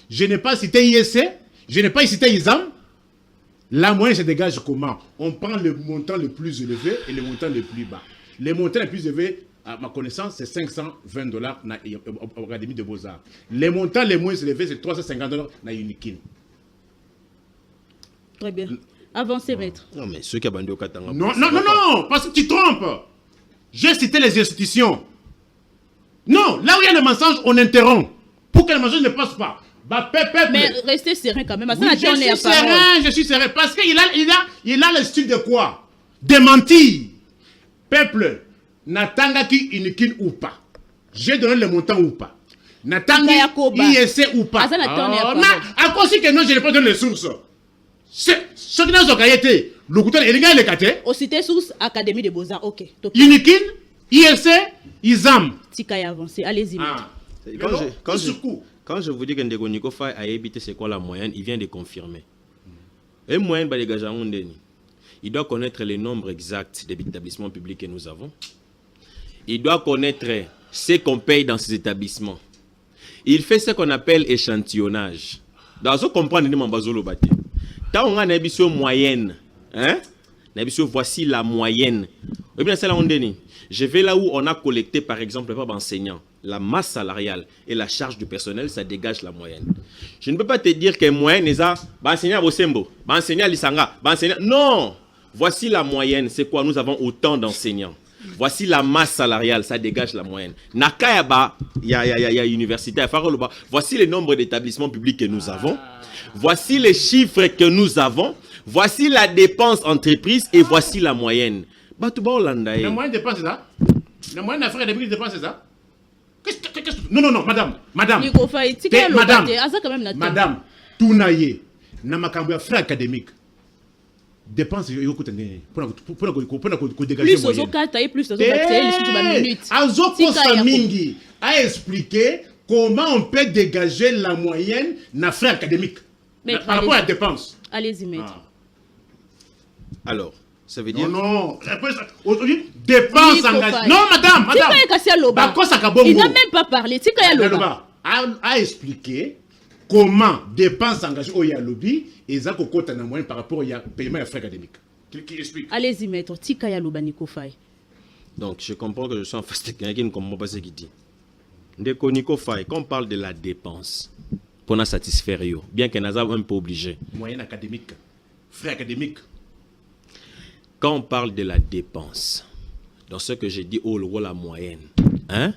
Je n'ai pas cité ISC. Je n'ai pas cité ISAM. La moyenne se dégage comment? On prend le montant le plus élevé et le montant le plus bas. Les montants les plus élevés, à ma connaissance, c'est $520 dans l'Académie des Beaux-Arts. Les montants les moins élevés, c'est $350 dans Unikin. Très bien. Avancez, maître. Non, mais ceux qui ont bandé au Katanga. Non, parce que tu trompes. J'ai cité les institutions. Non, là où il y a le mensonge, on interrompt. Pour que le mensonge ne passe pas. Mais restez serein quand même. Oui, je suis serein. Parce qu'il a le style de quoi? De mentir. Peuple, Natanga qui unikin ou pas. J'ai donné le montant ou pas. Natanga ISC ou pas. À cause que non, je n'ai pas donné les sources. Ce qui n'a pas été. Le couteau, il y a les quatre. Au cité source, Académie des Beaux-Arts. Ok. Unikin, ISC, ISAM. Tika y avancé. Allez-y. Quand je vous dis que Ndeko Nico Faye a évité c'est quoi la moyenne, il vient de confirmer. Et moyenne, il doit connaître les nombres exacts des établissements publics que nous avons. Il doit connaître ce qu'on paye dans ces établissements. Il fait ce qu'on appelle échantillonnage. Dans ce qu'on comprend, tant on a une moyenne, voici la moyenne. Je vais là où on a collecté, par exemple, par enseignant, la masse salariale et la charge du personnel, ça dégage la moyenne. Je ne peux pas te dire que moyenne est ça, enseignant Bosembo, enseignant Lisanga, enseignant. Non! Voici la moyenne, c'est quoi? Nous avons autant d'enseignants. Voici la masse salariale, ça dégage la moyenne. Nakayaba, il y a université à Faroloba. Voici le nombre d'établissements publics que nous avons. Voici les chiffres que nous avons. Voici la dépense entreprise et voici la moyenne. La moyenne dépense ça? La moyenne d'affaires des dépense ça? Non, madame. Madame, Tounaye, Namakambo, frère académique. Dépense, il y a pour dégager plus aux cas, plus aux cas, mingi a expliqué comment on peut dégager la moyenne d'un frère académique par rapport à la dépense. Allez-y, maître. Alors, ça veut dire... Non. Aujourd'hui, dépense engagée. Non, madame. Il n'a même pas parlé. A expliqué comment dépenses engagées au Yalobi et ça cocotte en moyenne par rapport au paiement des frais académiques. Qui explique? Allez-y, maître. Tika Yaloba Nico Faye. Donc, je comprends que je suis en face de quelqu'un qui ne comprend pas ce qu'il dit. Ndeko Nico Faye, quand on parle de la dépense, pour nous satisfaire, bien qu'on n'a même pas obligé. Moyenne académique, frais académiques. Quand on parle de la dépense, dans ce que j'ai dit, oh, le rôle la moyenne, hein?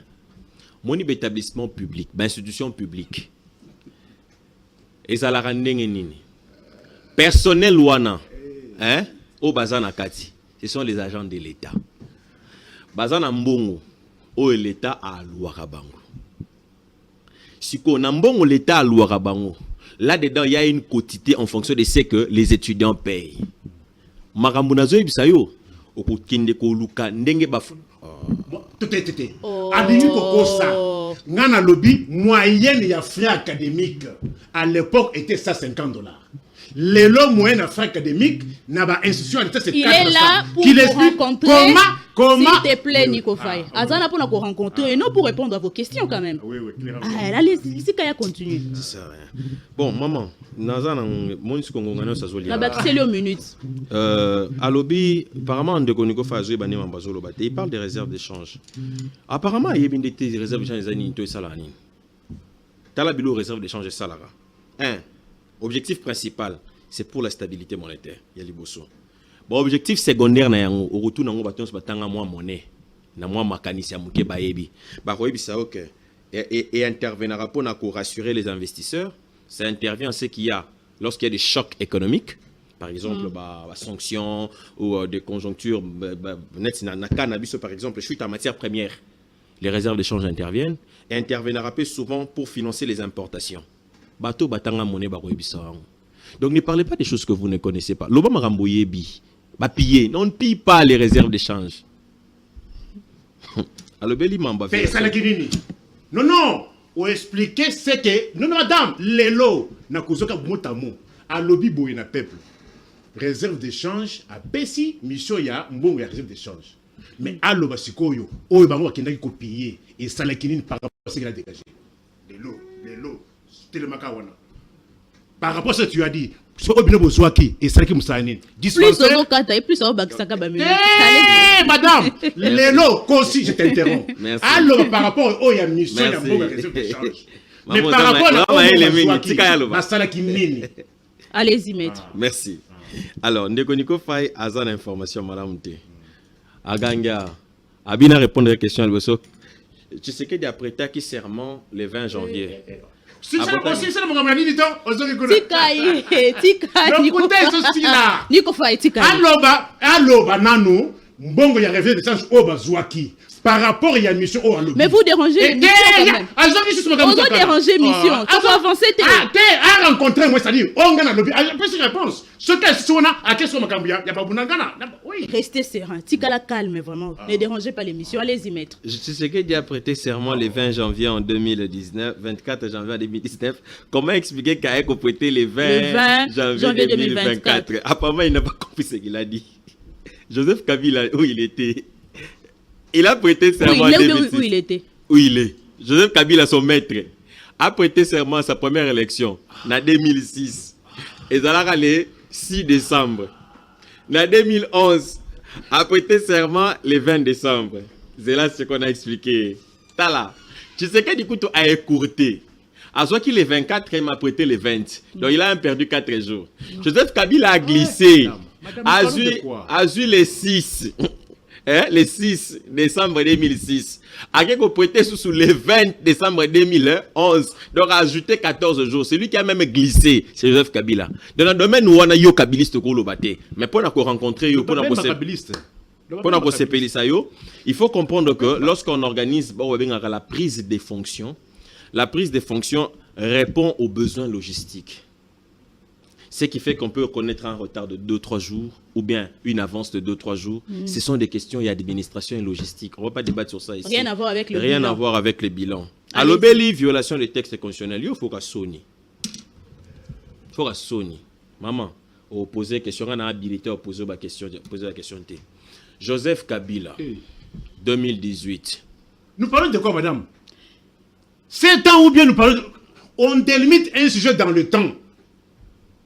Mon établissement public, institution publique, et ça la rend nini. Personnel ouana, hein? Au bazan akati, ce sont les agents de l'État. Bazan mbongo, au l'État à Louarabango. Si on a mbongo l'État à Louarabango, là-dedans il y a une quotité en fonction de ce que les étudiants payent. Marambunazo ibisayo okukinde ko luka ndenge bafu tete adini kokosa ngana lobby moyenne ya frais académiques à l'époque était $150. L'élo moyenne à frais académiques n'a pas institution en c'est 400. Il est là pour vous rencontrer. Comment s'il te plaît, Nico Faye. Azana pour nous rencontrer et non pour répondre à vos questions quand même. Oui, clairement. Allez-y, c'est qu'il y a continue. C'est ça. Bon, maman, Nazana, mon Congo, ça se lit. La batterie, c'est aux minutes. Alobi, apparemment, Ndeko Nico Faye, il parle des réserves d'échange. Apparemment, il y a des réserves d'échange des années, et Salani. Talabilo, réserve d'échange de Salara. Objectif principal, c'est pour la stabilité monétaire. Yaliboso. Bon, objectif secondaire, au retour, on va battre moins monnaie. Na moins mécanisme muke baebi. Ba koyebi ça OK. Et interviendra pour rassurer les investisseurs. Ça intervient ce qu'il y a lorsqu'il y a des chocs économiques, par exemple, sanctions ou des conjonctures. Par exemple, chute en matière première. Les réserves d'échange interviennent et interviendra souvent pour financer les importations. Bateau batanga monnaie ba koyebi ça. Donc ne parlez pas des choses que vous ne connaissez pas. Loba maramboyebi. piller. On ne pille pas les réserves d'échange. Alors, Beli Mamba. Non, on expliquer c'est que non madame, lelo na kuzoka motamo a lobby boy na peuple. Réserve d'échange à Pessi, mission ya mbongo ya réserve d'échange. Mais allo basikoyo, oyo bango bakendaki copier et ça la kinini par rapport à ce qu'il a dégagé. Lelo, tellement kawana. Par rapport à ce que tu as dit, ce que tu as dit, et ça qui m'a dit, dispensaire. Plus on va madame, Lélo, consi, je t'interromps. Alors, par rapport au mission, il y a beaucoup de réserve d'échange. Mais par rapport à allez-y, maître. Merci. Alors, Ndekoniko Faye, Azan information, madame T. Aganga, Abina répondre à la question, tu sais qu'il y a prêté qui serment le 20 janvier. Si c'est aussi, c'est le moment où dit Aloba nanu mbongo ya réserve d'échange au bazouaki par rapport à la mission au alobi. Mais vous dérangez mission quand même. Vous dérangez mission. Comment avancer à rencontrer moi c'est-à-dire on gagne alobi. Après cette réponse, ce que sona à qu'est-ce qu'on makambia, il y a pas bunangana. Oui. Restez serein. Tikala calme vraiment. Ne dérangez pas l'émission. Allez-y maître. Je sais que Dieu a prêté serment le 20 janvier en 2019, 24 janvier en 2019. Comment expliquer qu'il a prêté le 20 janvier 2024? Apparemment, il n'a pas compris ce qu'il a dit. Joseph Kabila, où il était? Il a prêté serment en 2006. Où il était? Où il est? Joseph Kabila, son maître, a prêté serment à sa première élection en 2006. Et ça l'a le 6 décembre. En 2011, a prêté serment le 20 décembre. C'est là ce qu'on a expliqué. Tala, tu sais que du coup, tu as écourté. À soit qu'il est 24, il m'a prêté le 20. Donc il a perdu 4 jours. Joseph Kabila a glissé. A vu les 6. Le 6 décembre 2006. A prêté sous le 20 décembre 2011. Donc a ajouté 14 jours. C'est lui qui a même glissé. C'est Joseph Kabila. Dans le domaine où on a yo kabiliste ko lobate. Mais pour nous rencontrer yo, pour nous il faut comprendre que lorsqu'on organise la prise des fonctions, la prise des fonctions répond aux besoins logistiques. Ce qui fait qu'on peut connaître un retard de 2-3 jours ou bien une avance de 2-3 jours. Ce sont des questions d'administration et logistique. On ne va pas débattre sur ça ici. Rien à voir avec le bilan. Rien à voir avec les bilans. À l'obéli, violation des textes constitutionnels, il faut qu'à Sony. Il faut qu'à Sony. Maman, on pose la question, on a habilité à poser la question. Joseph Kabila, 2018. Nous parlons de quoi, madame? 7 ans ou bien nous parlons... On délimite un sujet dans le temps.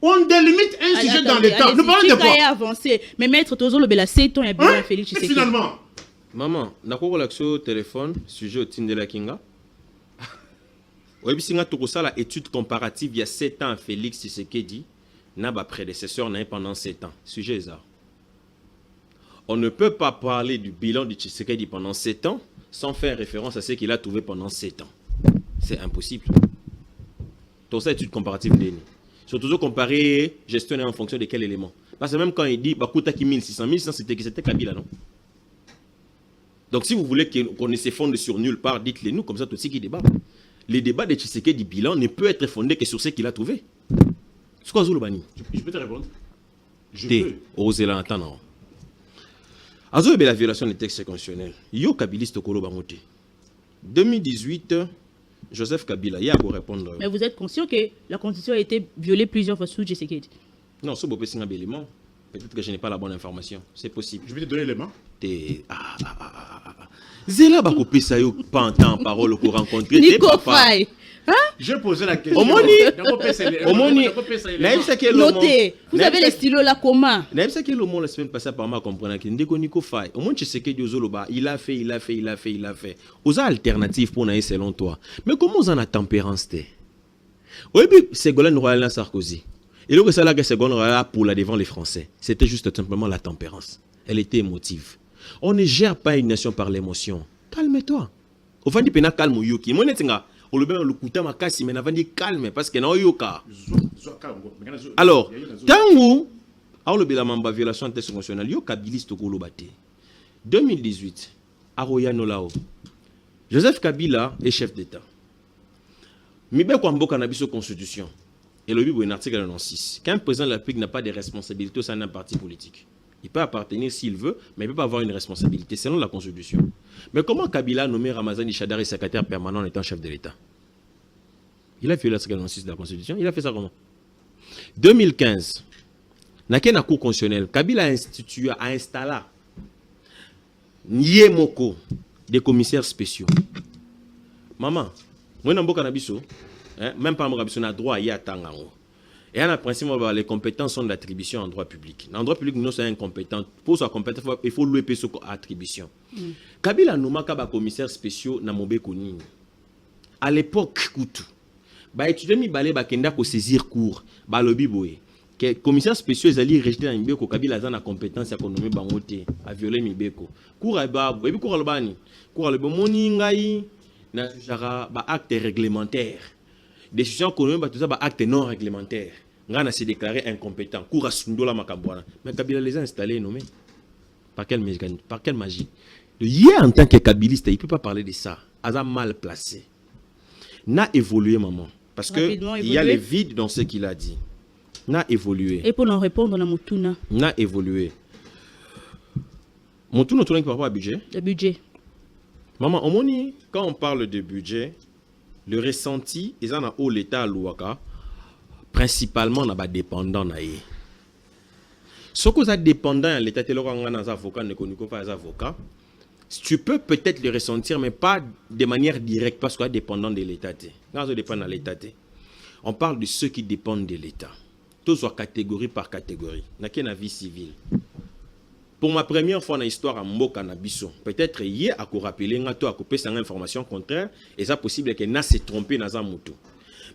On délimite un sujet dans le temps. Nous parlons de quoi? Avancé. Mais maître Tozo Lobela, 7 ans, il y a bien Félix Tshisekedi. Finalement. Maman, n'a pas relaxé au téléphone, sujet au Tindela Kinga. Oui, si on a tout ça, l'étude comparative, il y a 7 ans, Félix Tshisekedi n'a pas prédécesseur pendant 7 ans. Sujet ça. On ne peut pas parler du bilan de Tshisekedi pendant 7 ans sans faire référence à ce qu'il a trouvé pendant 7 ans. C'est impossible. Tout ça, étude comparative d'Eni. Surtout comparer gestionnaire en fonction de quel élément. Parce que même quand il dit Bakutaki 1600, 1600 c'était Kabila, non? Donc si vous voulez qu'on ne se fonde sur nulle part, dites-le nous, comme ça tout ce qui débat. Les débats de Tshisekedi bilan ne peut être fondé que sur ce qu'il a trouvé. C'est quoi Zouloubani? Je peux te répondre? Je peux. Osez l'entendre. Azo la violation des textes constitutionnels. Yo Kabiliste Kolo Bangote. 2018, Joseph Kabila, il y a à vous répondre. Mais vous êtes conscient que la constitution a été violée plusieurs fois sous Tshisekedi? Non, ce beau c'est un élément. Peut-être que je n'ai pas la bonne information. C'est possible. Je vais te donner l'élément. Zéla Bakopé Sayo, pas en temps, parole pour rencontrer. Nico Faye. Hein? Je posais la question. Notez. Vous avez les stylos là comment? Même ça que le monde la semaine passée par moi comprendre que Ndeko Nico Faye. Au moins tu sais que Diozoloba, il a fait. Aux alternatives pour naïs selon toi. Mais comment on a la tempérance té? Oui, Ségolène Royal Sarkozy. Et le que ça là que Ségolène Royal pour la devant les Français, c'était juste simplement la tempérance. Elle était émotive. On ne gère pas une nation par l'émotion. Calme-toi. Au fond du pena calme yoki. Moi netinga. On le met le couteau ma casse mais n'avant dit calme parce que na yoka. Alors, tangu a le bela mamba violation de texte constitutionnel yo kabiliste ko lobate. 2018 Aroya Nolao. Joseph Kabila est chef d'État. Mibe kwa mboka na biso constitution. Et le bibo un article 96. Qu'un président de la République n'a pas de responsabilité au sein d'un parti politique. Il peut appartenir s'il veut, mais il ne peut pas avoir une responsabilité selon la Constitution. Mais comment Kabila a nommé Ramazani Chadari secrétaire permanent en étant chef de l'État? Il a violé l'article 96 de la Constitution. Il a fait ça comment? 2015, dans la Cour constitutionnelle, Kabila a installé Niemoko, des commissaires spéciaux. Maman, moi, je suis même pas on a droit à y attendre. Et en principe, les compétences sont d'attribution en droit public. En droit public, nous sommes incompétents. Pour sa compétence, il faut louer sur attribution. Kabila Noumaka, commissaire spéciaux, na Mobé Konini. À l'époque, Koutou, étudiant mi balé bakenda ko saisir cours, balobi boye. Que commissaire spéciaux ezali rejeté na Mibeko, Kabila za na compétence ya konomé bangote, a violer Mibeko. Cours ba, et puis cours albani. Cours le moni ngai na jara ba acte réglementaire. Décision économique, tout ça, acte non réglementaire. Ngana s'est déclaré incompétent. Koura Sundola Makabouana. Mais Kabila les a installés, nommés. Par quelle magie? Hier, en tant que kabiliste, il ne peut pas parler de ça. Asa mal placé. N'a évolué, maman. Parce qu'il y a les vides dans ce qu'il a dit. N'a évolué. Et pour en répondre, on a Moutouna. N'a évolué. Moutouna, tu n'as pas de budget? Le budget. Maman, quand on parle de budget, le ressenti, ils en ont haut l'État à l'Ouaka, principalement dans les dépendants. Ce que vous êtes dépendant à l'État, tu peux peut-être le ressentir, mais pas de manière directe, parce que vous êtes dépendant de l'État. Quand vous dépendez de l'État, on parle de ceux qui dépendent de l'État. Tous catégorie par catégorie. Dans la vie civile. Pour ma première fois dans l'histoire à Mboka Nabiso, peut-être hier à rappeler à couper cette information contraire et ça possible que na se trompé dans un moto.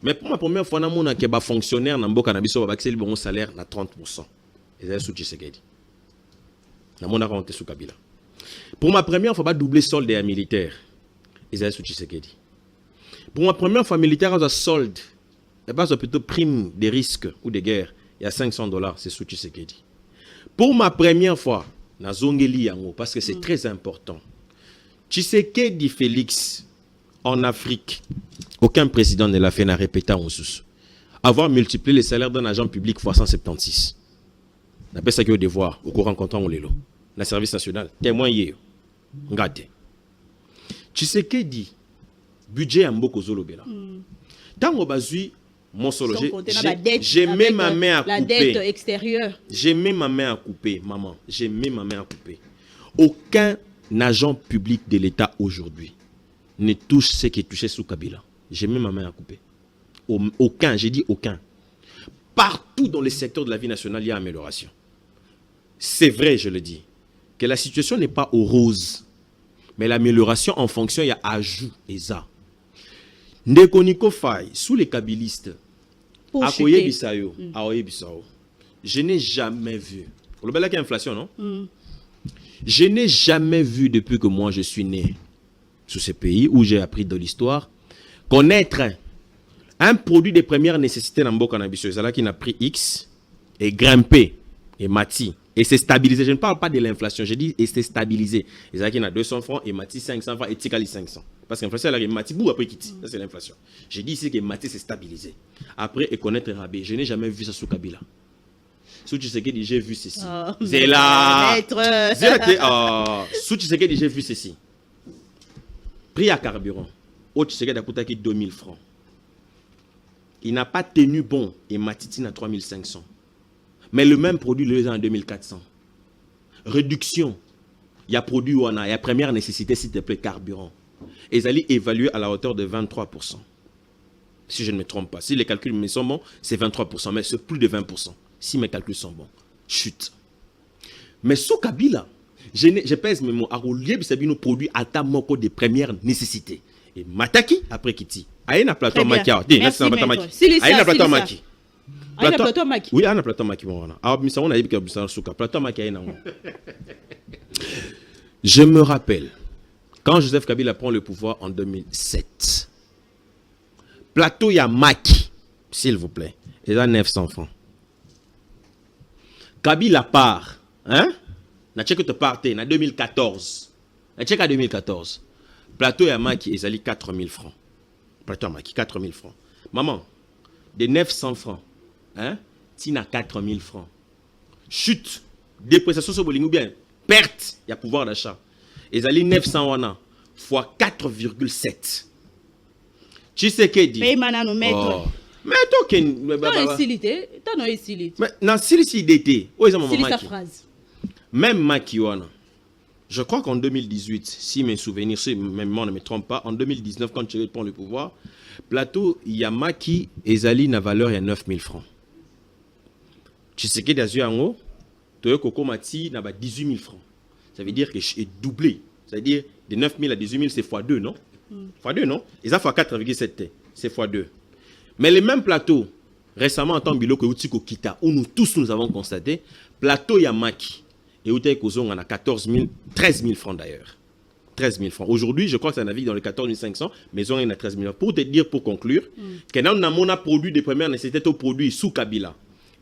Mais pour ma première fois dans mon que ba fonctionnaire dans Mboka Nabiso va accéder bon salaire à 30%. Et ça sous Tshisekedi. Na mon raconté sous Kabila. Pour ma première fois ba doubler solde des militaires. Et ça sous Tshisekedi. Pour ma première fois militaire à solde et pas plutôt prime des risques ou des guerres, il y a $500, c'est sous Tshisekedi. Pour ma première fois, parce que c'est très important. Tshisekedi Félix, en Afrique, aucun président ne l'a fait, n'a répété en sous. Avoir multiplié les salaires d'un agent public fois 176. On appelle ça que au devoir, au courant comptant on l'élo. Le service national, témoin yé. Ngate. Tshisekedi, budget en beaucoup zolobela. Tant au bazui, mon solo, j'ai mis ma main à couper. La dette extérieure. J'ai mis ma main à couper, maman. J'ai mis ma main à couper. Aucun agent public de l'État aujourd'hui ne touche ce qui est touché sous Kabila. J'ai mis ma main à couper. Aucun, j'ai dit aucun. Partout dans les secteurs de la vie nationale, il y a amélioration. C'est vrai, je le dis, que la situation n'est pas au rose. Mais l'amélioration en fonction, il y a ajout et ça. Ndekoniko Faye, sous les kabilistes, je n'ai jamais vu. Pour le bel qu'il y a inflation, non? Je n'ai jamais vu depuis que moi je suis né sous ce pays où j'ai appris de l'histoire connaître un produit de première nécessité dans le cannabis qui n'a pris X et grimpé et mati et s'est stabilisé. Je ne parle pas de l'inflation, je dis et s'est stabilisé. Et qui n'a 200 francs et mati 500 francs et Tikali 500. Parce que l'inflation, elle arrive mati bout après quitte. Ça c'est l'inflation. J'ai dit ici que mati s'est stabilisé. Après et connaître Rabé, je n'ai jamais vu ça sous Kabila. Sous Tshisekedi, j'ai vu ceci. C'est là. Sous Tshisekedi, j'ai vu ceci. Prix à carburant. Au Tshisekedi a coûté 2000 francs. Il n'a pas tenu bon et Matitine à 3500. Mais le même produit, le en 2400. Réduction. Il y a produit où on a. Il y a première nécessité, s'il te plaît, carburant. Et ils allaient évaluer à la hauteur de 23%. Si je ne me trompe pas. Si les calculs me sont bons, c'est 23%. Mais c'est plus de 20%. Si mes calculs sont bons. Chute. Mais sous Kabila, je pèse mes mots. Aroulier, c'est nos produits à ta moko de première nécessité. Et Mataki, après Kiti. Aïna plateau Maki. Merci, maître. Aïna plateau Maki. Plateau Maki. Oui, Aïna plateau Maki. On a dit que c'est plateau Maki. Je me rappelle, quand Joseph Kabila prend le pouvoir en 2007, plateau Yamaki, s'il vous plaît, il a 900 francs. Kabila part, hein? Na tchèque te parté, en 2014. Na tchèque en 2014. Plateau Yamaki, ils allaient 4000 francs. Plateau Yamaki, 4000 francs. Maman, de 900 francs, hein? Tina 4000 francs. Chute dépréciation sur bolingo bien perte il y a pouvoir d'achat ezali 900 wana fois 4,7 Tshisekedi paye manano maître mais token t'as isilité mais na silisi d'été o eza maman sa phrase même Maki wana je crois qu'en 2018 si mes souvenirs si même moi ne me trompe pas en 2019 quand Thierry prend le pouvoir plateau il y a Maki ezali na valeur il y a 9000 francs Tshisekedi azu yango toyo koko mati na ba 18 000 francs ça veut dire que est doublé ça veut dire de 9 000 à 18 000 c'est x2 non x2 non et ça fois 4,7 c'est x2 mais les mêmes plateaux récemment en temps biloko utiko kita où nous tous nous avons constaté plateau ya Maki et utai kozonga na 14 000 13 000 francs d'ailleurs 13 000 francs aujourd'hui je crois que ça navigue dans les 14 500 mais on est à 13 000 pour te dire pour conclure que nous avons un produit de première nécessité au produit sous Kabila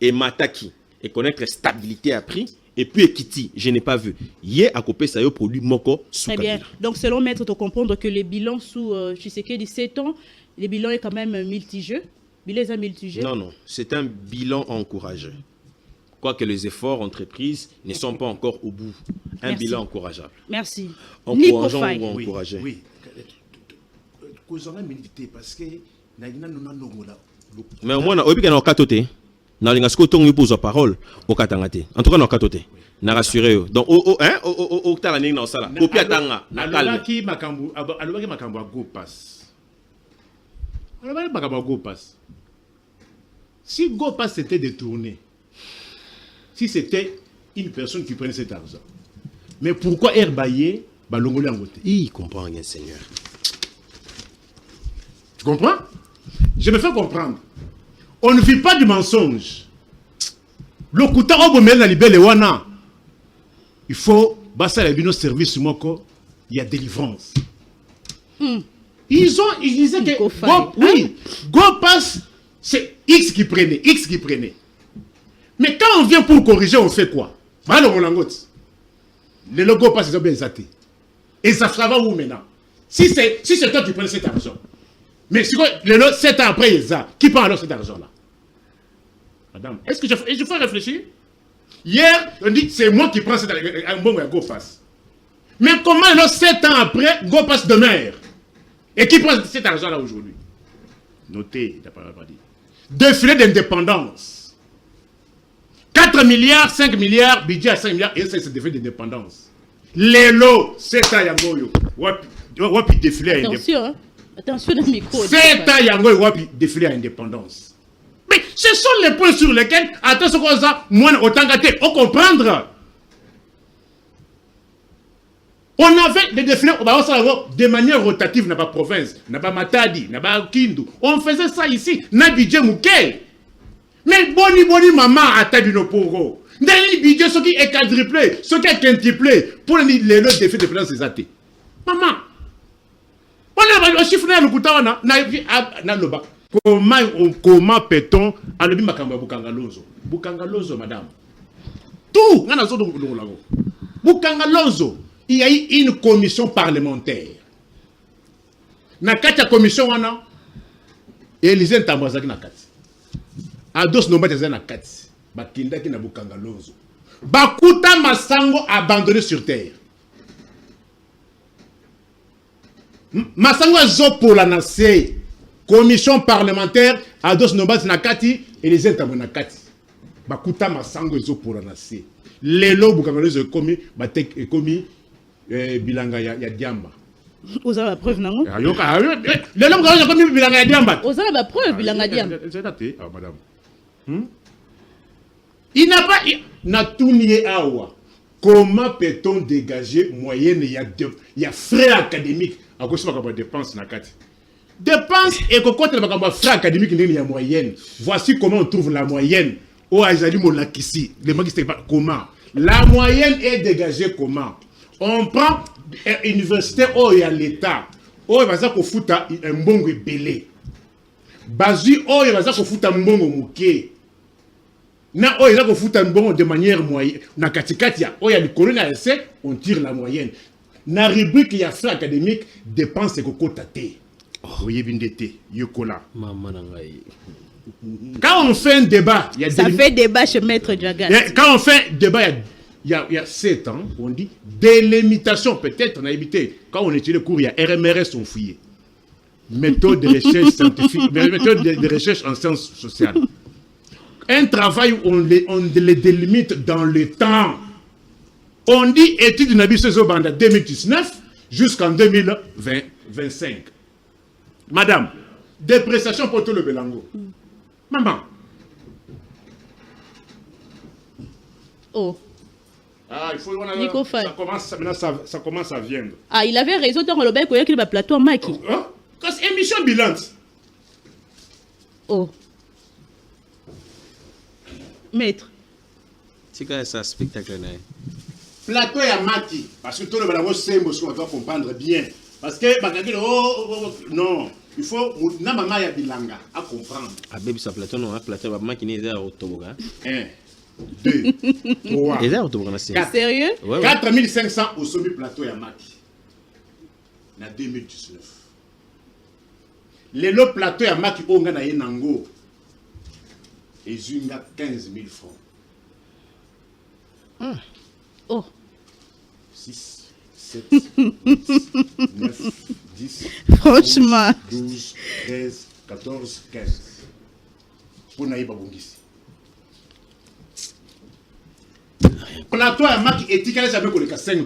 et Mataki et connaître stabilité à prix et puis Ekiti, je n'ai pas vu. Hier, à Kopé, ça y est, produit Moko sous Très Kabila. bien. Donc, selon Maître, tu comprendre que les bilans sous Tshisekedi 7 ans, les bilans est quand même multijeux. Bilan est multijeux. Non, non. C'est un bilan encouragé. Quoique les efforts entreprises ne sont pas encore au bout. Un Merci. bilan encourageable. Merci. Encourageant Nico ou Faye. encouragé. Oui. Causons milité parce que Mais au moins, on peut en katoté. Na linga sko tongi pour sa parole au katangate. En tout cas, na katoté. Na rassuré. Donc, au tala ninga na sala. Au pia tanga. Na calme. alobaki makambo a go pass. Alobaki makambo a go pass. Si go pass était détourné, si c'était une personne qui prenait cet argent, mais pourquoi Herbaye balongoli en côté? Il comprend rien, Seigneur. Tu comprends? Je me fais comprendre. On ne vit pas du mensonge. Le kouta obomel na libele wana. Il faut basa la bino service moko, il y a délivrance. Ils disaient que Go passe, c'est X qui prenait, Mais quand on vient pour corriger, on fait quoi? Le logo passe, ils ont bien zaté. Et ça va où maintenant? Si c'est toi qui prends cet argent. Mais si le 7 ans après, qui prend alors cet argent-là? Madame, est-ce que je fais réfléchir? Hier, on dit c'est moi qui prends cet argent, bon, Go passe. Mais comment alors 7 ans après, Go passe de mer? Et qui prend cet argent-là aujourd'hui? Notez, il n'a pas dit. Défilé d'indépendance. 4 milliards, 5 milliards, budget à 5 milliards, et ça, c'est défilé d'indépendance. Les lots, 7 ans, Yangoyo. Wapi défilé à indépendance. Attention, hein. Attention au micro. 7 ans, Yangoyo, wapi défilé à indépendance. Mais ce sont les points sur lesquels, attention, moi, autant gâté, on comprendre. On avait des défilés de manière rotative, n'a pas province, n'a pas Matadi, n'a pas Kindu. On faisait ça ici, n'a budget mouké. Mais boni maman a tabino poro. Dans les budgets, ce qui est quadruplé, ce qui est quintuplé, pour les défis de présence des athées. Maman, on a le chiffre de l'Okuta, comment peut-on aller à Bukangalozo? Bukangalozo, madame. Tout, Bukangalozo. Il y a eu une commission parlementaire. Na kati commission wana Élysée Ntambazaki na kati. Ados nomba teza na kati. Bakindaki na Bukangalozo. Bakuta Masango abandonné sur terre. Masango azopola na se commission parlementaire Ados nomba na kati Élysée Ntambazaki na kati. Bakuta Masango azopola na se. Lelo Bukangalozo ekomi bilanga ya diamba. Vous avez la preuve, non? Le homme a commis bilanga ya diamba. Vous avez la preuve, bilanga diamba. Madame. Il n'a pas n'a tout nié awa. Comment peut-on dégager moyenne il y a frais académiques à cause de dépenses na kati. Dépenses et quand on frais académiques il y a moyenne. Voici comment on trouve la moyenne. Oh Azali Molakisi, le magistrat pas comment. La moyenne est dégagée comment? On prend université où il y a l'État. Où il va se foutre un bon belé. Bazu où il va se foutre un bon mouké. Na où il va se foutre un bon de manière moyenne. Na katikatia où il y a le colonel on tire la moyenne. Na rubrique il y a frais académique dépenses et coco tate. Voyez bien d'été, yokola. Quand on fait un débat, il y a ça fait débat chez Maître Djagan. Quand on fait débat, il y a il y a 7 ans, on dit délimitation, peut-être on a évité. Quand on étudie le cours, il y a RMRS, on fouillait. Méthode de recherche scientifique, méthode de recherche en sciences sociales. Un travail où on les délimite dans le temps. On dit étude de Nabi Sezobanda 2019 jusqu'en 2025. Madame, dépréciation pour tout le Belango. Maman. Oh. Ah, il faut ça commence à viendre. Ah, il avait raison dans le bec où il y a plateau Maki. C'est émission bilante. Oh. Maître. C'est quoi ça, spectacle? Plateau et Maki. Parce que tout le monde doit comprendre bien. Parce que, non. Il faut, na maman ya bilanga, à comprendre. Ah, bébé, ça plateau, non, plateau, maman qui n'est pas au tobogan. 1, 2, 3. Et là, au tobogan, c'est sérieux? 4500 au sommet plateau ya Maki. Na 2019. Les lots plateau ya Maki, on a na nango. Et zunga 15 000 francs. Oh. 6, 7, 8, 9, 10. Franchement. 12, 13, 14, 15. Pour Naïba Bongisi. Plateau à Maki éthique, elle jamais collé 5 $.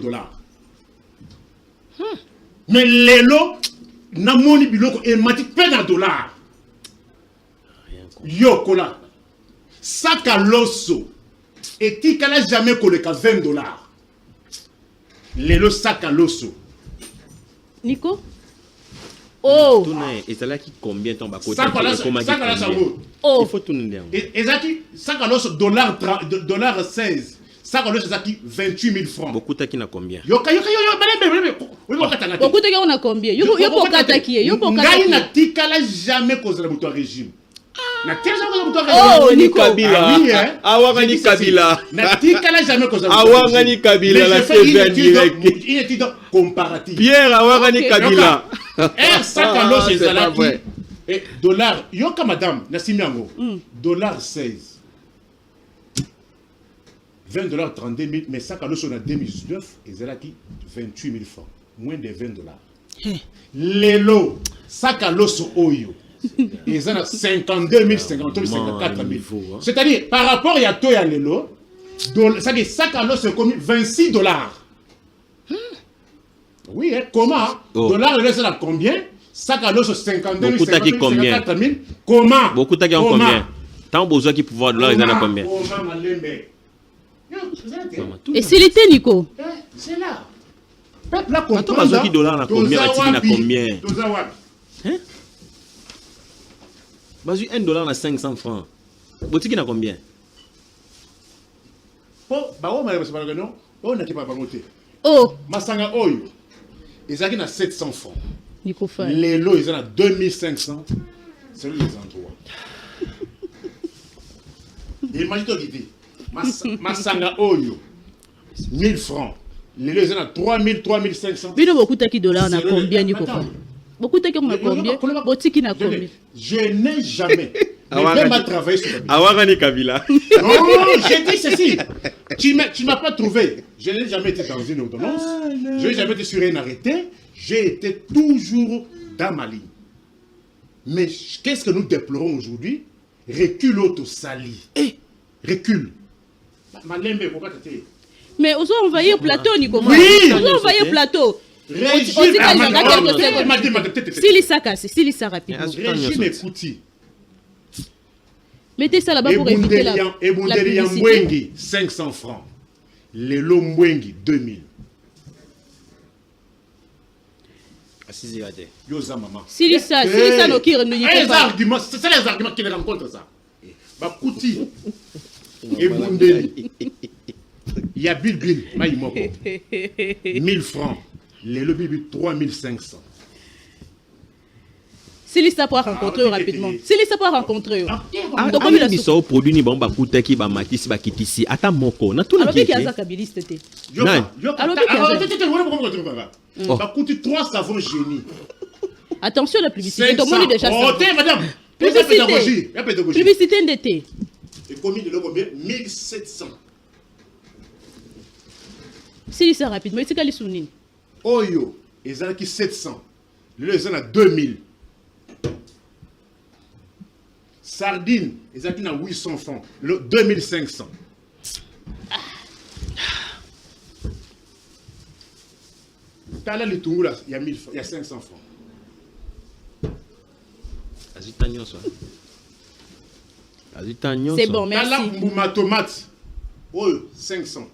Mais les lots, Namoni Biloko et Mati peine à $. Yo, Kola. Sac à l'osso. Éthique, elle n'a jamais collé 20 $. Les lots, sac à l'osso. Nico? Oh! Et c'est là qui combien ton bas côté? Oh! Il faut tout nous dire. Et ça qui, sac à l'osso, dollar 16. Sac à l'osso, ça qui 28 000 francs. Beaucoup de qui n'a combien? Beaucoup de gens on a combien? Yo pour katakier, yo pour katakier. Na tika la jamais cause la moto régime. Na tika jamais cause la moto régime. Oh, Nico. Kabila. Awangani Kabila. Na tika la jamais cause la moto régime. Awangani Kabila la TV direct. Une étude comparative. Pierre Awangani Kabila. Un sac à l'os c'est là et dollar yoka madame na simiango. Dollar 16. 20 $, 32 000, mais sac à l'os on a 2019 et c'est là qui 28 000 francs. Moins de 20 $. Les lots, sac à l'os oyo. Et ça a 52 000, 53 000, 54 000. C'est-à-dire, par rapport à toi et à l'élo, c'est-à-dire, sac à l'os c'est comme 26 $. Oui, hein, comment? Dollar, le c'est à combien? Sac à l'os 52 000, 54 000. Comment? Beaucoup de gens ont combien? Tant besoin qui pouvoir dollar, ils en ont combien? Et s'il était Nico? C'est là. Là, comprendre. Qui dollar na combien? Na combien? Hein? Basu $1 na 500 francs. Boutique na combien? Oh, bah on m'a pas non. On n'a pas monté. Oh. Masanga oyo. Ils ont na 700 francs. Nico fait. Les lots ils ont 2500. C'est les endroits. Et imagine-toi l'idée. Masanga oyo 1000 francs. Les lots ils ont 3000, 3500. Mais beaucoup de $, na combien Nico fait? Beaucoup de gens ont combien? Boutique na combien? Je n'ai jamais même travaillé sur la Awangani Kabila. Non, j'ai dit ceci. Tu n'as pas trouvé. Je n'ai jamais été dans une ordonnance. Je n'ai jamais été sur un arrêté. J'ai été toujours dans ma ligne. Mais qu'est-ce que nous déplorons aujourd'hui? Recule auto-sali. Recule. Mais on a envoyé au plateau, Nico. Oui. On a envoyé au plateau. Régime S'il ça rapidement. Régime écouti. Mettez ça là-bas pour éviter la publicité. 500 francs. Les lots Mbwengi 2000. Yosa maman. S'il ça no qui les arguments, c'est les arguments qui les rencontrent ça. Bakouti. Ebundeli. Il y a Bilbil, Maïmoko. 1000 francs. Les lobbies 3500. S'il ça pour rencontrer rapidement. S'il ça pour rencontrer. Donc comme il a mis produit ni bon bakuta qui ba matisi ba kitisi ata moko na tout na qui a ça kabiliste té. Bakuti 3 savons génie. Attention la publicité. Tout le monde déjà ça. Madame. Publicité d'été. Et combien de combien 1700. Si ça rapidement, c'est quel sounine? Oyo, ils ont 700. Ils ont 2000. Sardine, ils ont 800 francs. 2500. T'as là le Tungu, il y a 1000 francs, il y a 500 francs. C'est bon, T'as là merci. Mbouma tomate. Oh, 500.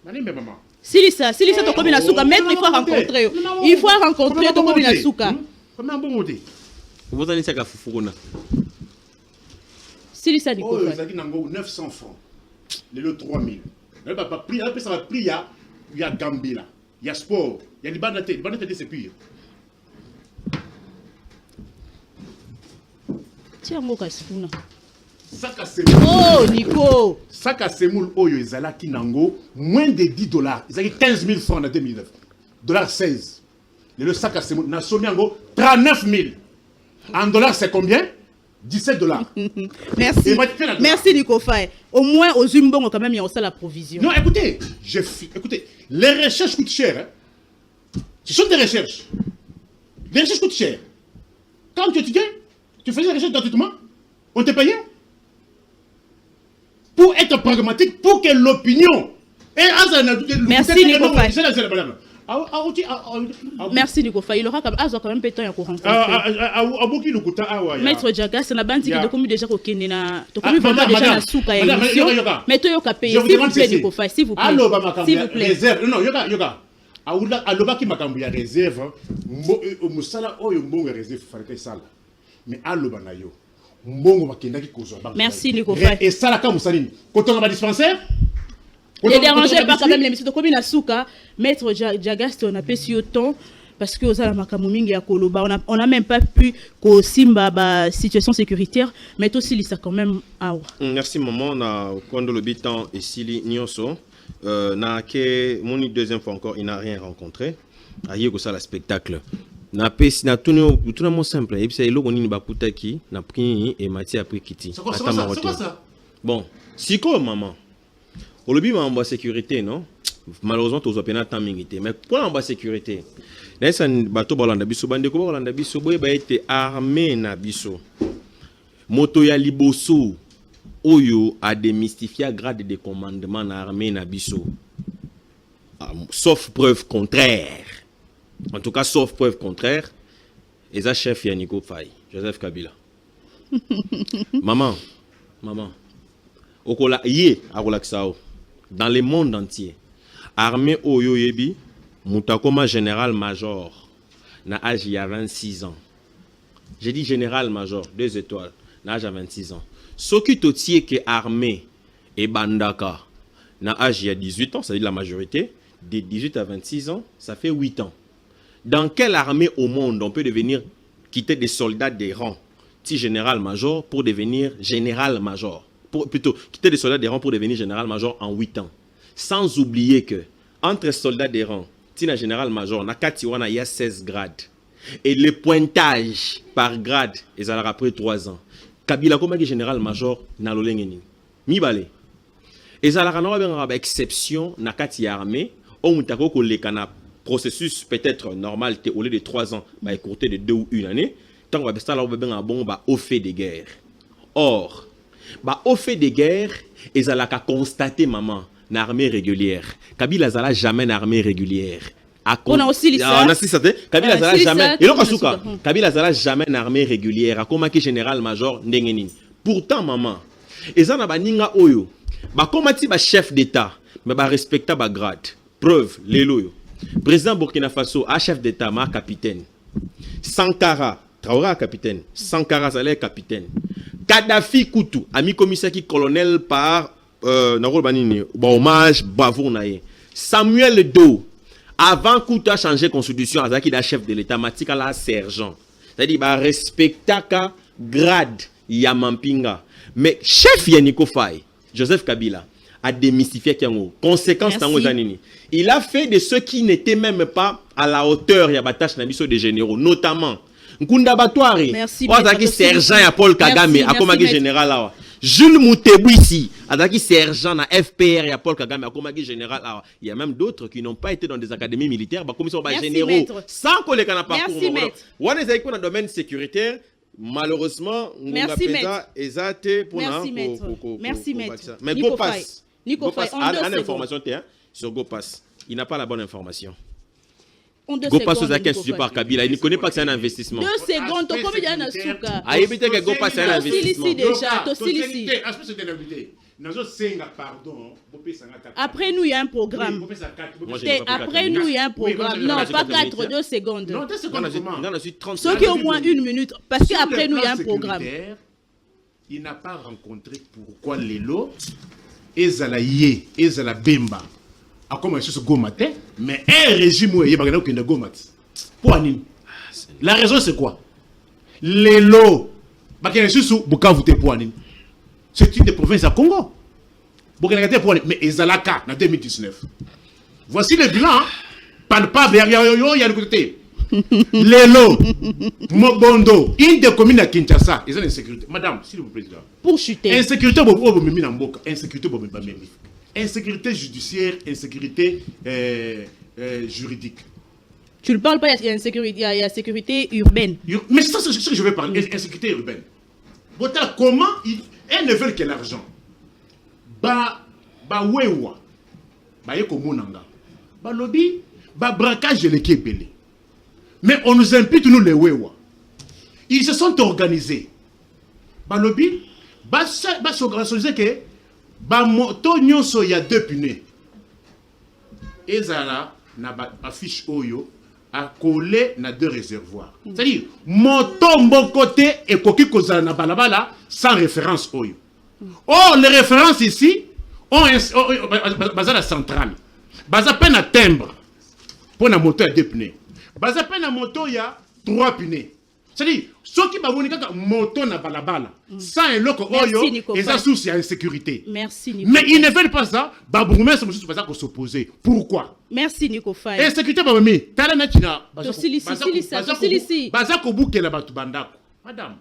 Maman. Si ça to comme la souka, maître, il faut rencontrer. Il faut rencontrer to comme la souka. Comment un bon modé? Vous allez dire Fufuruna. Si ça dit Oh, quoi? ça dit 900 francs. Les 3000. Après ça va prix, il y a Gambie là. Il y a sport. Il y a les bandes de tête. Les bandes de tête, c'est pire. Tiens, moi, Kasfuna. Sac à semoule. Oh, Nico. Sac à semoule, Oyo, Ezala Kinango, moins de 10 $. Ils ont 15 000 francs en 2009. Dollar 16. Le sac à semoule, n'a somme 39 000. En dollars, c'est combien? 17 $. Merci. Et moi, tu fais la Merci, Nico Faye. Au moins, aux Zumbon, quand même, il y a aussi la provision. Non, écoutez, les recherches coûtent cher. Hein. Ce sont des recherches. Les recherches coûtent cher. Quand tu étudiais, tu faisais des recherches gratuitement, on te payait. Pour être pragmatique, pour que l'opinion... Merci, Nico Faye. Merci, Nico Faye. Il aura quand même peu de temps à rencontrer. Maître Jagas, c'est la bande qui est déjà au Kenya. Tu as vraiment déjà la souka et l'émission. Mais tu as payé. S'il vous plaît, Nico Faye, s'il vous plaît. S'il vous plaît. Non, yoga. Alobaki makambu ya réserve, musala oyo mbongo réserve farika sala. Mais aloba na yo. Mbongo bakenda ki kozwa banque. Merci Nico Faye. Et ça la ka musalini. Kotonga ba dispensaire? Ne dérangez pas quand même l'émission de Komi Nasuka. Maître Jagas, on a payé sur ton parce que aux Alamakamoumingi à Koloba, on n'a même pas pu qu'au Simba ba situation sécuritaire, mais aussi il ça quand même. Merci maman, na kondo le bitan et Sili Nyonso. Na ke mon deuxième fois encore, il n'a rien rencontré. Aïe que ça le spectacle. Na pesi na tout le monde simple. Et puis c'est le ni bakuta qui na pris et Mathieu a pris Kitty. C'est quoi ça? Bon, si quoi maman. Au lobby en sécurité non. Malheureusement tous opéna temps militaire. Mais pour en sécurité. Là ça bateau balanda biso bande ko balanda biso boy ba été armé na biso. Moto ya liboso. Oyo a démystifié grade de commandement dans l'armée Nabiso. Sauf preuve contraire. En tout cas, sauf preuve contraire. Et ça, chef Yannick Faye, Joseph Kabila. Maman. Okola yé a relaxao. Dans le monde entier. Armée Oyo Yebi, Moutakoma général-major. Na âge il y a 26 ans. J'ai dit général-major, 2 étoiles. Na âge à 26 ans. Ce qui est que armée et bandaka, na âge il y a 18 ans, c'est-à-dire la majorité, de 18 à 26 ans, ça fait 8 ans. Dans quelle armée au monde on peut devenir, quitter des soldats des rangs, petit général-major pour devenir général-major, plutôt quitter des soldats des rangs pour devenir général-major en 8 ans. Sans oublier que, entre soldats des rangs, petit général-major, il y a 16 grades. Et le pointage par grade, ils allaient après 3 ans. Kabila comme général-major na lolengeni mibale ezalaka na ba exception na kati ya armée on mutako ko lekana processus peut-être normal au lieu de 3 ans ba écourté de 2 ou 1 année tant ba besta la ba bon ba au fait de guerre. Or ba au fait de guerre ezalaka constater maman na armée régulière. Kabila zala jamais na armée régulière. On a aussi ça. On a aussi ça. Kabila zala jamais. Et lokasuka. Kabila zala jamais une armée régulière. Akoma ki général-major ndengeni. Pourtant maman, ezana baninga oyo. Ba komati ba chef d'état, mais ba respecta ba grade. Preuve lelo yo. Président Burkina Faso a chef d'état ma capitaine. Sankara, Traoré capitaine. Sankara zala capitaine. Kadhafi Koutou, ami commissaire qui colonel par Narol Banini. Ba hommage bravo naé. Samuel Do. Avant Kouta changé la constitution, Azaki da chef de l'état, Matika la sergent. C'est-à-dire, bah, respecta ka grade Yamampinga. Mais chef Yannick Faye, Joseph Kabila, a démystifié Kiango. Conséquence tango zanini. Il a fait de ceux qui n'étaient même pas à la hauteur Yabatash Nabiso des généraux, notamment Nkunda Batouari. Merci. Ozaki sergent ya Paul Kagame, a comme général là. Jules Moutebouissi, Adaki sergent na FPR et à Paul Kagame, à Komagi général. Alors, il y a même d'autres qui n'ont pas été dans des académies militaires, bah, comme ils sont généraux, maître. sans qu'on les connaisse pas. Merci, maître. On est avec dans le domaine sécuritaire. Malheureusement, merci, maître. Merci, maître. Merci, maître. Mais Nico GoPass. GoPass, a l'information sur GoPass. Il n'a pas la bonne information. GoPass aux acquis institué par Kabila. Il ne connaît pas que c'est un investissement. 2 secondes, tu peux dire un souka. Ah, il que GoPass c'est un investissement. Après nous, il y a un programme. Après nous, il y a un programme. Non, pas 4, 2 secondes. Non, 2 secondes. Ceux qui ont au moins 1 minute. Parce qu'après nous, il y a un programme. Il n'a pas rencontré pourquoi les lots, Ezalaye, Ezala Bemba. A commencé ce Gomate, mais un régime où il y a un Gomate. La raison c'est quoi? Les lots, c'est une des provinces à Congo. Mais Ezalaka en 2019. Voici le bilan. Parle pas vers il y a le côté. Les lots, Mobondo, une des communes à Kinshasa, ils ont une sécurité. Madame, s'il vous plaît. Pour chuter. Insécurité, insécurité judiciaire, insécurité juridique. Tu ne parles pas, il y a insécurité, il y a sécurité urbaine. Mais c'est ça ce que je veux parler, insécurité urbaine. Comment elles ne veulent que l'argent? Wewa, Yekomonanga, lobby, braquage de l'équipe. Mais on nous impute, nous les Wewa. Ils se sont organisés. Lobby, s'organiser que moto nyonso il y a 2 pneus. Et ça na affiche oyo a collé na 2 réservoirs. C'est-à-dire moto bon côté et koki kozala na balabala sans référence oyo. Or les références ici ont la centrale. Baza peine à timbre pour na moto à 2 pneus. Baza peine à moto il y a 3 pneus. C'est-à-dire, ceux qui ont une moto na balabala, sans un loco oyo, et ça source à insécurité. Merci, Nico. Mais ils ne veulent pas ça. Baboumé, c'est monsieur qui s'opposer. Pourquoi? Merci, Nico Faye. Insécurité, Babami. Talana China. Bazako bouke la batubandako. Madame,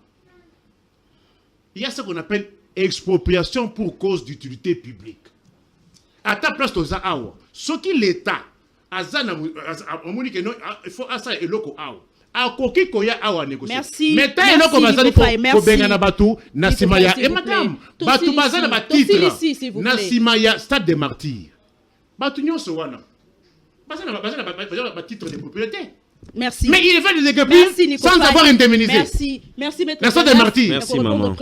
il y a ce qu'on appelle expropriation pour cause d'utilité publique. À ta place, tu as awa. Ce qui l'État, il faut asa et loco awa. Merci. Mais et madame, batu bazana ba titre Nasimaya stade des martyrs. Batu nyonso wana. Bazana ba titre de propriété. Merci. Mais il veut les équipements sans avoir indemnisé. Merci. Merci maître. La stade des martyrs. Merci maman.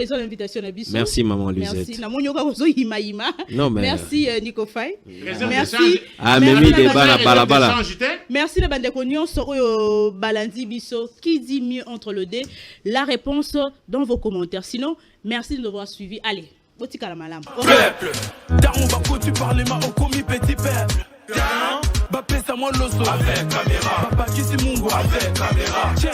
Merci maman Lisette. Merci Nico Faye. Merci. Ah Mimi débat la balabala. Merci le bandeko nyonso oyo balandi biso. Qui dit mieux entre le dé? La réponse dans vos commentaires. Sinon, merci de nous avoir suivis. Allez, botika la malam. Peuple, Daron Bako tu parles ma au commis petit peuple. Bah pèse à moi l'osso avec caméra. Papa qui c'est mon avec caméra. Tiens.